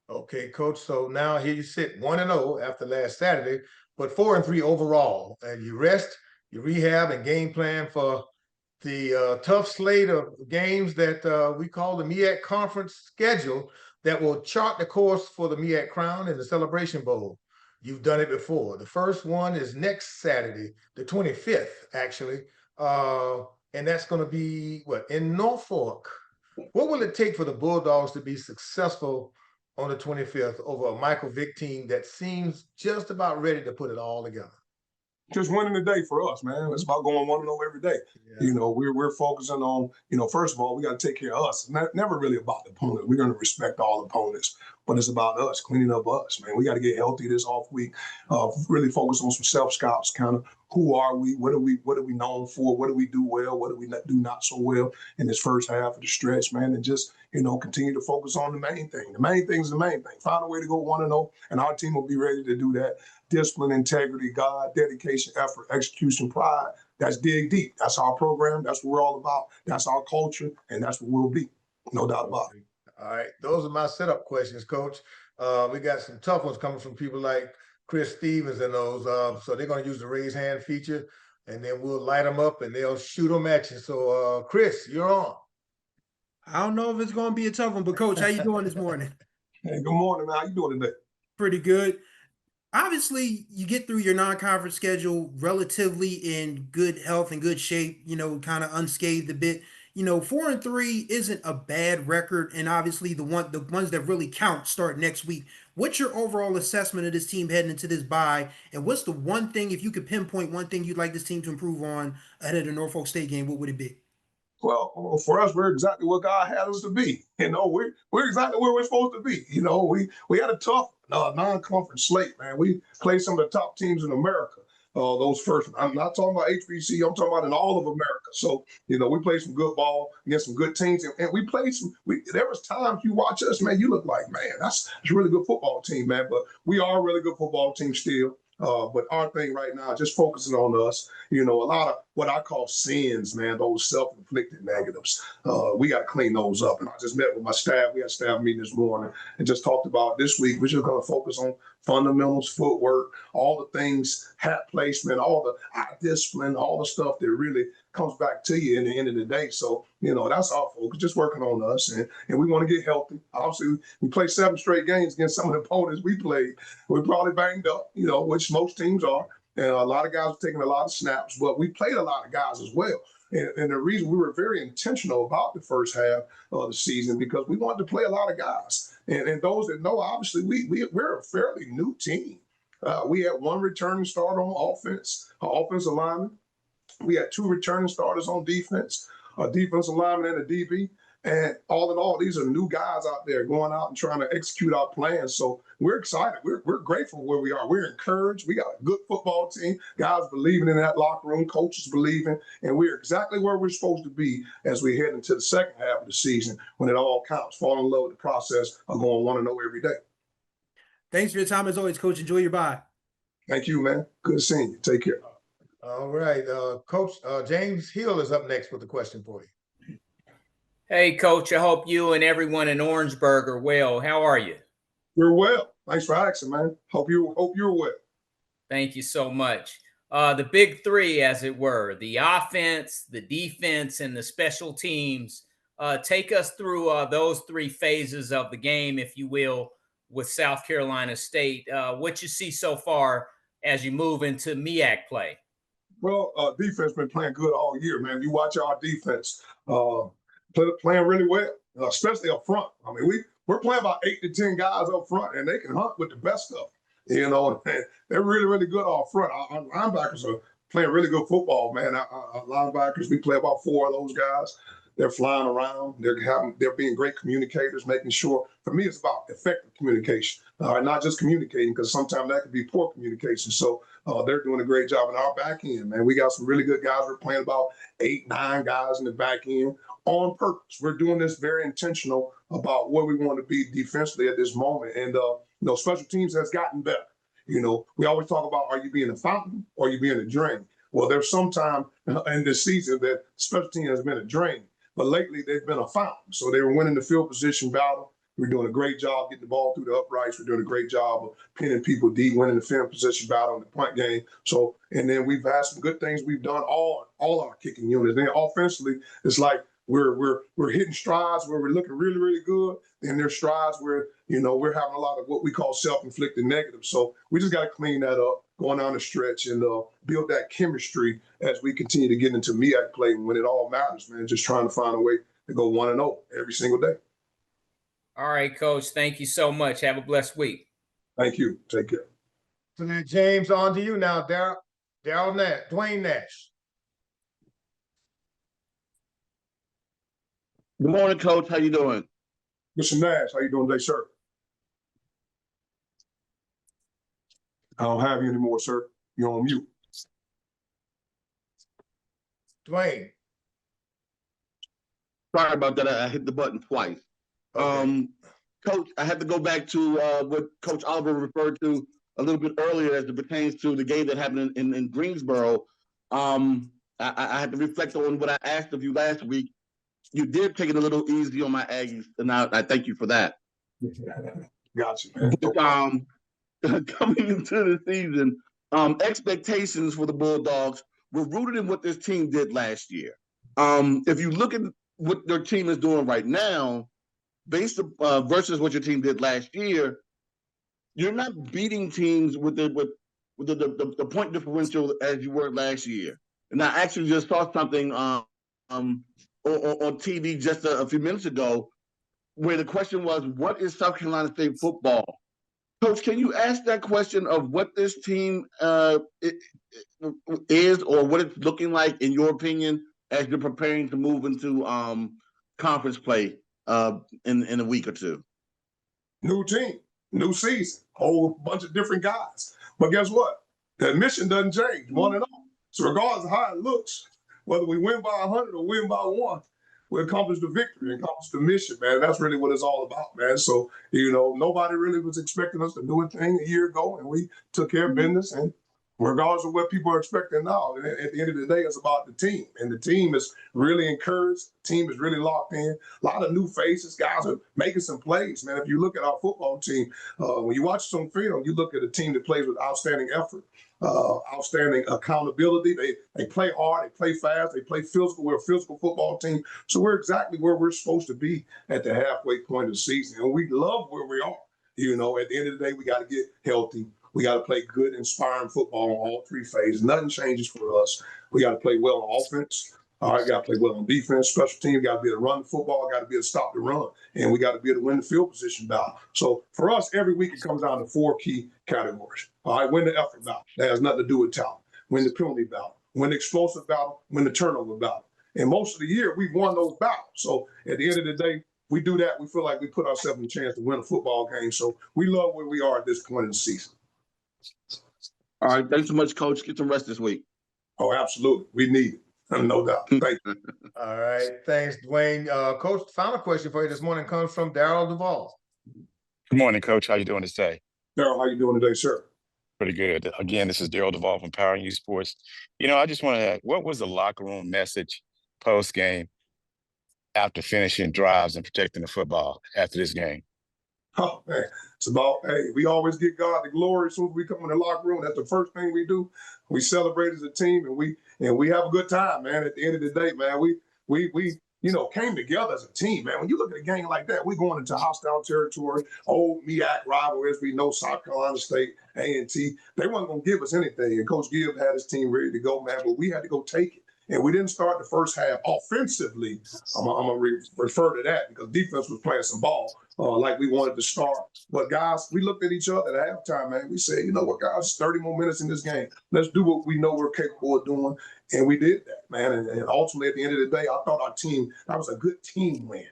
Okay, Coach. So now here you sit 1-0 after last Saturday, but 4-3 overall. And you rest, you rehab, and game plan for the tough slate of games that we call the MEAC Conference schedule that will chart the course for the MEAC Crown and the Celebration Bowl. You've done it before. The first one is next Saturday, the 25th, actually. And that's going to be, in Norfolk. What will it take for the Bulldogs to be successful on the 25th over a Michael Vick team that seems just about ready to put it all together? Just winning the day for us, man. It's about going 1-0 every day. Yeah. We're focusing on, first of all, we got to take care of us. It's never really about the opponent. We're going to respect all opponents, but it's about us, cleaning up us, man. We got to get healthy this off week, really focus on some self-scouts, kind of who are we, what are we known for, what do we do well, what do we do not so well in this first half of the stretch, man, and just, continue to focus on the main thing. The main thing is the main thing. Find a way to go 1-0, and our team will be ready to do that. Discipline, integrity, God, dedication, effort, execution, pride. That's dig deep. That's our program. That's what we're all about. That's our culture, and that's what we'll be. No doubt about it. All right. Those are my setup questions, Coach. We got some tough ones coming from people like Chris Stevens and those. So they're going to use the raise hand feature, and then we'll light them up, and they'll shoot them at you. So, Chris, you're on. I don't know if it's going to be a tough one, but, Coach, how you doing this morning? Hey, good morning, man. How you doing today? Pretty good. Obviously, you get through your non-conference schedule relatively in good health and good shape, kind of unscathed a bit. 4-3 isn't a bad record, and obviously the ones that really count start next week. What's your overall assessment of this team heading into this bye, and what's the one thing, if you could pinpoint one thing you'd like this team to improve on ahead of the Norfolk State game, what would it be? Well, for us, we're exactly what God had us to be. We're exactly where we're supposed to be. We had a tough non-conference slate, man. We played some of the top teams in America. Those first, I'm not talking about HBC, I'm talking about in all of America. So, we played some good ball against some good teams, and we played there was times you watch us, man, you look like, man, that's a really good football team, man. But we are a really good football team still. But our thing right now, just focusing on us, a lot of what I call sins, man, those self-inflicted negatives. We got to clean those up. And I just met with my staff. We had a staff meeting this morning and just talked about this week. We're just going to focus on fundamentals, footwork, all the things, hat placement, all the eye discipline, all the stuff that really comes back to you in the end of the day. So, that's our focus, just working on us. And we want to get healthy. Obviously, we played 7 straight games against some of the opponents we played. We're probably banged up, which most teams are. And a lot of guys are taking a lot of snaps, but we played a lot of guys as well. And the reason we were very intentional about the first half of the season, because we wanted to play a lot of guys. And those that know, obviously, we're a fairly new team. We had 1 returning starter on offensive lineman. We had 2 returning starters on defense, a defensive lineman and a DB. And all in all, these are new guys out there going out and trying to execute our plans. So we're excited. We're grateful where we are. We're encouraged. We got a good football team. Guys believing in that locker room, coaches believing, and we're exactly where we're supposed to be as we head into the second half of the season when it all counts. Fall in love with the process of going 1-0 every day. Thanks for your time as always, Coach. Enjoy your bye. Thank you, man. Good seeing you. Take care. All right. Coach James Hill is up next with a question for you. Hey, Coach, I hope you and everyone in Orangeburg are well. How are you? We're well. Thanks for asking, man. Hope you're well. Thank you so much. The big 3, as it were, the offense, the defense, and the special teams. Take us through those 3 phases of the game, if you will, with South Carolina State. What you see so far as you move into MEAC play? Well, defense been playing good all year, man. You watch our defense. Playing really well, especially up front. I mean, we're playing about 8 to 10 guys up front, and they can hunt with the best of them. And they're really, really good up front. Our linebackers are playing really good football, man. Our linebackers, we play about 4 of those guys. They're flying around. They're being great communicators, making sure. For me, it's about effective communication, not just communicating, because sometimes that can be poor communication. So they're doing a great job in our back end, man. We got some really good guys. We're playing about 8, 9 guys in the back end on purpose. We're doing this very intentional about where we want to be defensively at this moment. And special teams has gotten better. We always talk about, are you being a fountain or are you being a drain? Well, there's some time in this season that special team has been a drain. But lately, they've been a fountain. So they were winning the field position battle. We're doing a great job getting the ball through the uprights. We're doing a great job of pinning people deep, winning the field position battle in the punt game. So, and then we've had some good things we've done all our kicking units. Then offensively, it's like we're hitting strides where we're looking really, really good. And there's strides where, we're having a lot of what we call self-inflicted negatives. So we just got to clean that up, going down the stretch, and build that chemistry as we continue to get into MEAC play when it all matters, man. Just trying to find a way to go 1-0 every single day. All right, Coach. Thank you so much. Have a blessed week. Thank you. Take care. So now, James, on to you now, Dwayne Nash. Good morning, Coach. How you doing? Mr. Nash, how you doing today, sir? I don't have you anymore, sir. You're on mute. Dwayne. Sorry about that. I hit the button twice. Okay. Coach, I had to go back to what Coach Oliver referred to a little bit earlier as it pertains to the game that happened in Greensboro. I had to reflect on what I asked of you last week. You did take it a little easy on my Aggies, and I thank you for that. Gotcha, man. But, coming into the season, expectations for the Bulldogs were rooted in what this team did last year. If you look at what their team is doing right now, based versus what your team did last year, you're not beating teams with the point differential as you were last year. And I actually just saw something on TV just a few minutes ago where the question was, what is South Carolina State football? Coach, can you ask that question of what this team is or what it's looking like, in your opinion, as you're preparing to move into conference play in a week or two? New team, new season, whole bunch of different guys. But guess what? The mission doesn't change, one and all. So regardless of how it looks, whether we win by 100 or win by 1, we accomplish the victory, accomplish the mission, man. That's really what it's all about, man. So, nobody really was expecting us to do a thing a year ago, and we took care of business. And regardless of what people are expecting now, at the end of the day, it's about the team. And the team is really encouraged. The team is really locked in. A lot of new faces. Guys are making some plays, man. If you look at our football team, when you watch some film, you look at a team that plays with outstanding effort, outstanding accountability. They play hard, they play fast, they play physical. We're a physical football team. So we're exactly where we're supposed to be at the halfway point of the season. And we love where we are. At the end of the day, we got to get healthy. We got to play good, inspiring football on all 3 phases. Nothing changes for us. We got to play well on offense. All right, got to play well on defense. Special team, got to be able to run the football, got to be able to stop the run, and we got to be able to win the field position battle. So for us, every week it comes down to 4 key categories. All right, win the effort battle. That has nothing to do with talent. Win the penalty battle. Win the explosive battle. Win the turnover battle. And most of the year, we've won those battles. So at the end of the day, we do that. We feel like we put ourselves in a chance to win a football game. So we love where we are at this point in the season. All right, thanks so much, Coach. Get some rest this week. Oh, absolutely. We need it. No doubt. Thank you. All right. Thanks, Dwayne. Coach, final question for you this morning comes from Daryl Duvall. Good morning, Coach. How you doing today? Daryl, how you doing today, sir? Pretty good. Again, this is Daryl Duvall from Power U Sports. I just want to ask, what was the locker room message post game after finishing drives and protecting the football after this game? Oh, man. It's about, we always give God the glory as soon as we come in the locker room. That's the first thing we do. We celebrate as a team, and we have a good time, man. At the end of the day, man, we came together as a team, man. When you look at a game like that, we going into hostile territory, old MEAC rival, as we know, South Carolina State, A&T. They weren't going to give us anything, and Coach Gibb had his team ready to go, man, but we had to go take it. And we didn't start the first half offensively. I'm going to refer to that because defense was playing some ball like we wanted to start. But, guys, we looked at each other at halftime, man. We said, you know what, guys, 30 more minutes in this game. Let's do what we know we're capable of doing. And we did that, man. And ultimately, at the end of the day, I thought our team, that was a good team win.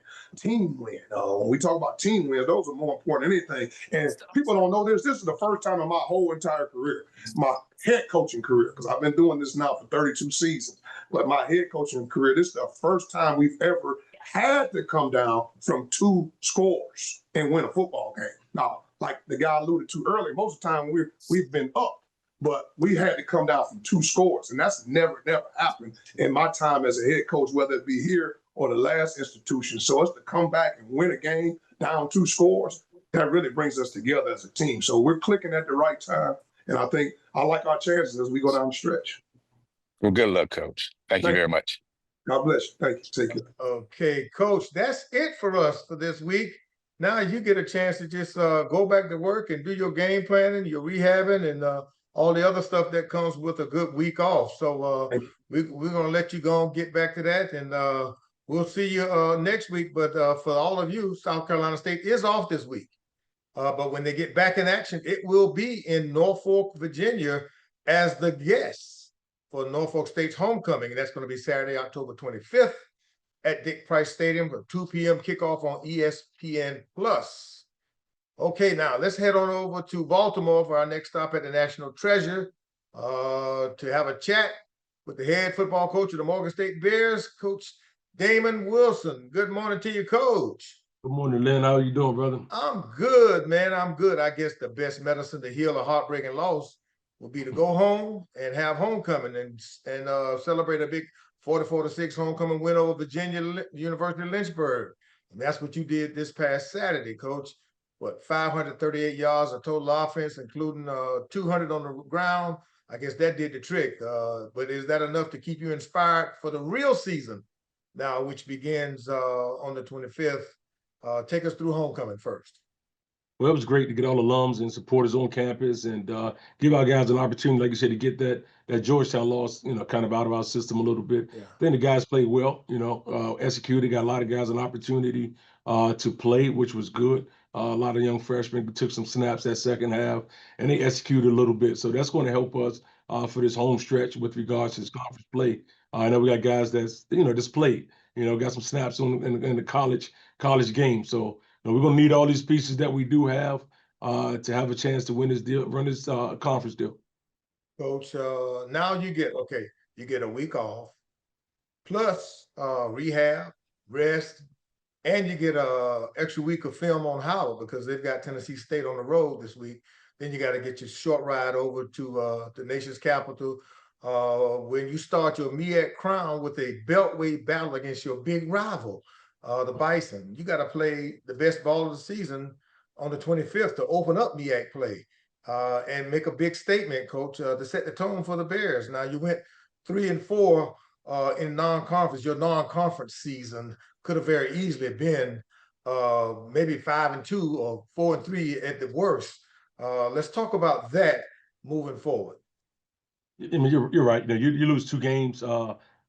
When we talk about team wins, those are more important than anything. And people don't know this. This is the first time in my whole entire career, my head coaching career, because I've been doing this now for 32 seasons. But my head coaching career, this is the first time we've ever had to come down from 2 scores and win a football game. Now, like the guy alluded to earlier, most of the time we've been up, but we had to come down from 2 scores. And that's never happened in my time as a head coach, whether it be here or the last institution. So us to come back and win a game down 2 scores, that really brings us together as a team. So we're clicking at the right time. And I think I like our chances as we go down the stretch. Well, good luck, Coach. Thank you very much. God bless you. Thank you. Take care. Okay, Coach, that's it for us for this week. Now you get a chance to just go back to work and do your game planning, your rehabbing, and all the other stuff that comes with a good week off. So we're going to let you go and get back to that, and we'll see you next week. But for all of you, South Carolina State is off this week. But when they get back in action, it will be in Norfolk, Virginia, as the guests for Norfolk State's homecoming. And that's going to be Saturday, October 25th at Dick Price Stadium for 2 p.m. kickoff on ESPN+. Okay, now let's head on over to Baltimore for our next stop at the National Treasure to have a chat with the head football coach of the Morgan State Bears, Coach Damon Wilson. Good morning to you, Coach. Good morning, Lynn. How are you doing, brother? I'm good, man. I'm good. I guess the best medicine to heal a heartbreaking loss will be to go home and have homecoming and celebrate a big 44-6 homecoming win over Virginia University of Lynchburg. And that's what you did this past Saturday, Coach. 538 yards of total offense, including 200 on the ground. I guess that did the trick. But is that enough to keep you inspired for the real season now, which begins on the 25th? Take us through homecoming first. Well, it was great to get all alums and supporters on campus and give our guys an opportunity, like you said, to get that Georgetown loss, kind of out of our system a little bit. Yeah. Then the guys played well, executed, got a lot of guys an opportunity to play, which was good. A lot of young freshmen took some snaps that second half, and they executed a little bit. So that's going to help us for this home stretch with regards to this conference play I know we got guys that's just played, got some snaps in the college game. So we're gonna need all these pieces that we do have to have a chance to win this deal, run this conference deal. Coach, now you get a week off, plus rehab, rest, and you get a extra week of film on Howard because they've got Tennessee State on the road this week. Then you got to get your short ride over to the nation's capital when you start your MEAC crown with a beltway battle against your big rival, the Bison. You got to play the best ball of the season on the 25th to open up MEAC play and make a big statement, Coach, to set the tone for the Bears. Now you went 3-4 in non-conference. Your non-conference season could have very easily been maybe 5-2 or 4-3 at the worst. Let's talk about that moving forward. I mean, you're right. You lose 2 games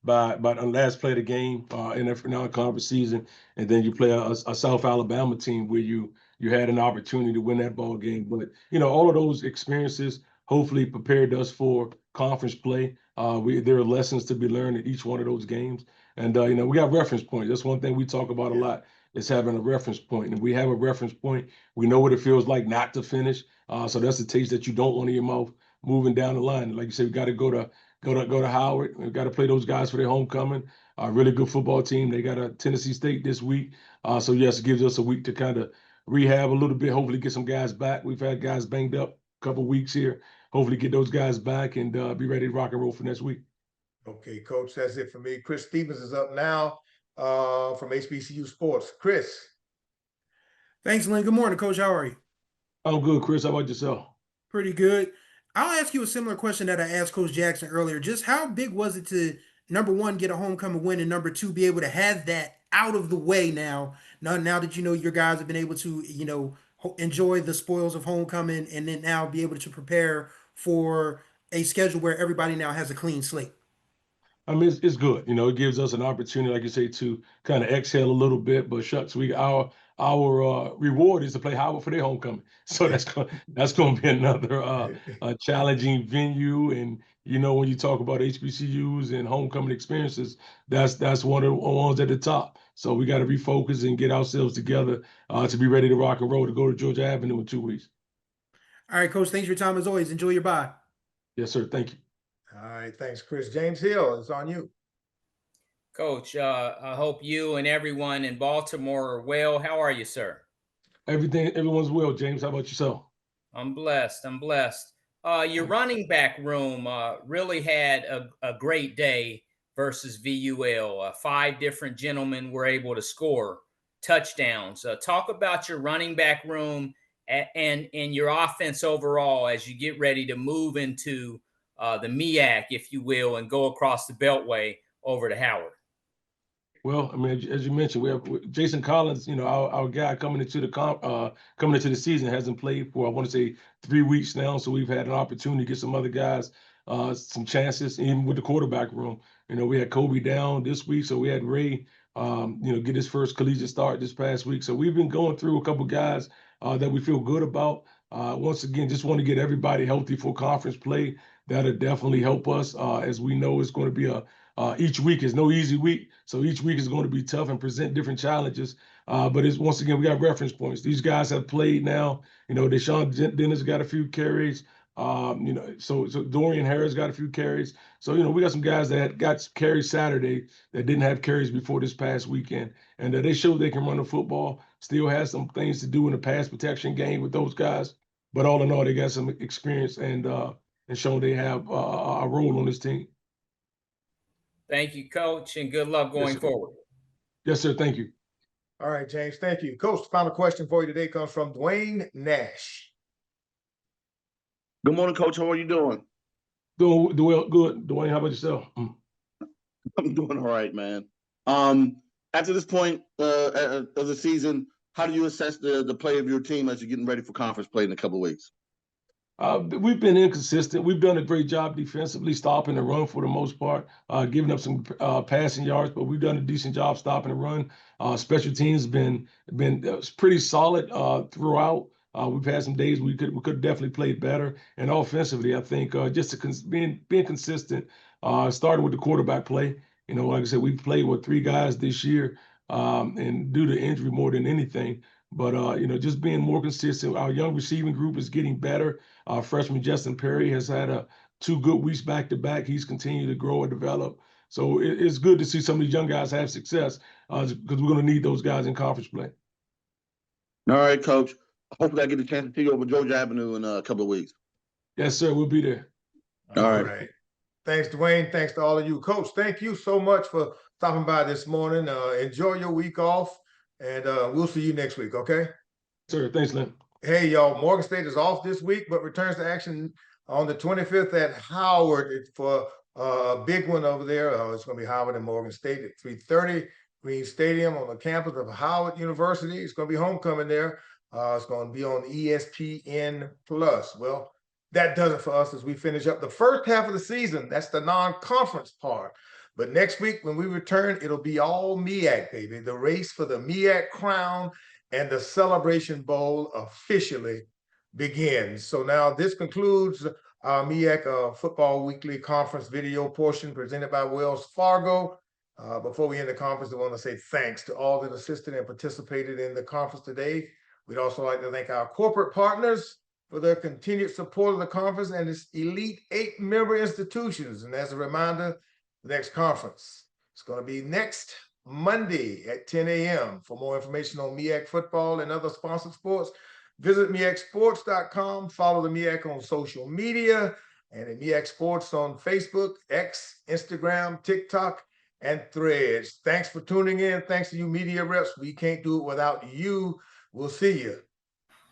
by the last play of the game in the non-conference season, and then you play a South Alabama team where you had an opportunity to win that ball game. But all of those experiences hopefully prepared us for conference play. There are lessons to be learned in each one of those games, and we got reference points. That's one thing we talk about a lot. Is having a reference point, and we have a reference point. We know what it feels like not to finish. So that's the taste that you don't want in your mouth moving down the line. Like you said, we got to go to Howard. We've got to play those guys for their homecoming. A really good football team. They got a Tennessee State this week. So yes, it gives us a week to kind of rehab a little bit. Hopefully get some guys back. We've had guys banged up a couple weeks here. Hopefully get those guys back and be ready to rock and roll for next week. Okay, Coach, that's it for me. Chris Stevens is up now from HBCU Sports. Chris. Thanks, Lynn. Good morning, Coach. How are you? I'm good, Chris. How about yourself? Pretty good. I'll ask you a similar question that I asked Coach Jackson earlier. Just how big was it to, number one, get a homecoming win, and number two, be able to have that out of the way now that your guys have been able to, enjoy the spoils of homecoming, and then now be able to prepare for a schedule where everybody now has a clean slate? I mean, it's good. It gives us an opportunity, like you say, to kind of exhale a little bit. But shucks, our reward is to play Howard for their homecoming. So that's going to be another challenging venue. And when you talk about HBCUs and homecoming experiences, that's one of the ones at the top. So we got to refocus and get ourselves together to be ready to rock and roll to go to Georgia Avenue in 2 weeks. All right, Coach. Thanks for your time as always. Enjoy your bye. Yes, sir. Thank you. All right, thanks, Chris. James Hill, it's on you. Coach, I hope you and everyone in Baltimore are well. How are you, sir? Everyone's well, James. How about yourself? I'm blessed. Your running back room really had a great day versus VUL. 5 different gentlemen were able to score touchdowns. Talk about your running back room and your offense overall as you get ready to move into the MEAC, if you will, and go across the Beltway over to Howard. Well, I mean, as you mentioned, we have Jason Collins. Our guy coming into the season hasn't played for, I want to say, 3 weeks now. So we've had an opportunity to get some other guys some chances, even with the quarterback room. We had Kobe down this week, so we had Ray, get his first collegiate start this past week. So we've been going through a couple guys that we feel good about. Once again, just want to get everybody healthy for conference play. That'll definitely help us, as we know it's going to be each week is no easy week. So each week is going to be tough and present different challenges. But once again, we got reference points. These guys have played now. DeSean Dennis got a few carries. So Dorian Harris got a few carries. So, we got some guys that got carries Saturday that didn't have carries before this past weekend. And they showed they can run the football, still has some things to do in the pass protection game with those guys. But all in all, they got some experience and shown they have a role on this team. Thank you, Coach, and good luck going forward. Yes, sir. Thank you. All right, James. Thank you. Coach, the final question for you today comes from Dwayne Nash. Good morning, Coach. How are you doing? Doing good. Dwayne, how about yourself? I'm doing all right, man. After this point of the season, how do you assess the play of your team as you're getting ready for conference play in a couple of weeks? We've been inconsistent. We've done a great job defensively, stopping the run for the most part, giving up some passing yards, but we've done a decent job stopping the run. Special teams been pretty solid throughout. We've had some days we could definitely play better. And offensively, I think just being consistent Starting with the quarterback play. You know, like I said, we played with 3 guys this year, and due to injury more than anything. But you know, just being more consistent. Our young receiving group is getting better. Freshman Justin Perry has had 2 good weeks back to back. He's continued to grow and develop. So it's good to see some of these young guys have success because we're going to need those guys in conference play. All right, Coach. Hopefully I get a chance to see you over Georgia Avenue in a couple of weeks. Yes, sir. We'll be there. All right. Thanks, Dwayne. Thanks to all of you. Coach, thank you so much for stopping by this morning. Enjoy your week off, and we'll see you next week, okay? Sir, thanks, Lynn. Hey, y'all, Morgan State is off this week, but returns to action on the 25th at Howard for a big one over there. It's going to be Howard and Morgan State at 3:30. Green Stadium on the campus of Howard University. It's going to be homecoming there. It's going to be on ESPN+. Well, that does it for us as we finish up the first half of the season. That's the non-conference part. But next week when we return, it'll be all MEAC, baby. The race for the MEAC crown and the Celebration Bowl officially begins. So now this concludes our MEAC Football Weekly Conference video portion presented by Wells Fargo. Before we end the conference, I want to say thanks to all that assisted and participated in the conference today. We'd also like to thank our corporate partners for their continued support of the conference and its elite 8-member institutions. And as a reminder, the next conference is going to be next Monday at 10 a.m. For more information on MEAC football and other sponsored sports, visit MEACsports.com. Follow the MEAC on social media and at MEAC Sports on Facebook, X, Instagram, TikTok, and Threads. Thanks for tuning in. Thanks to you media reps. We can't do it without you. We'll see you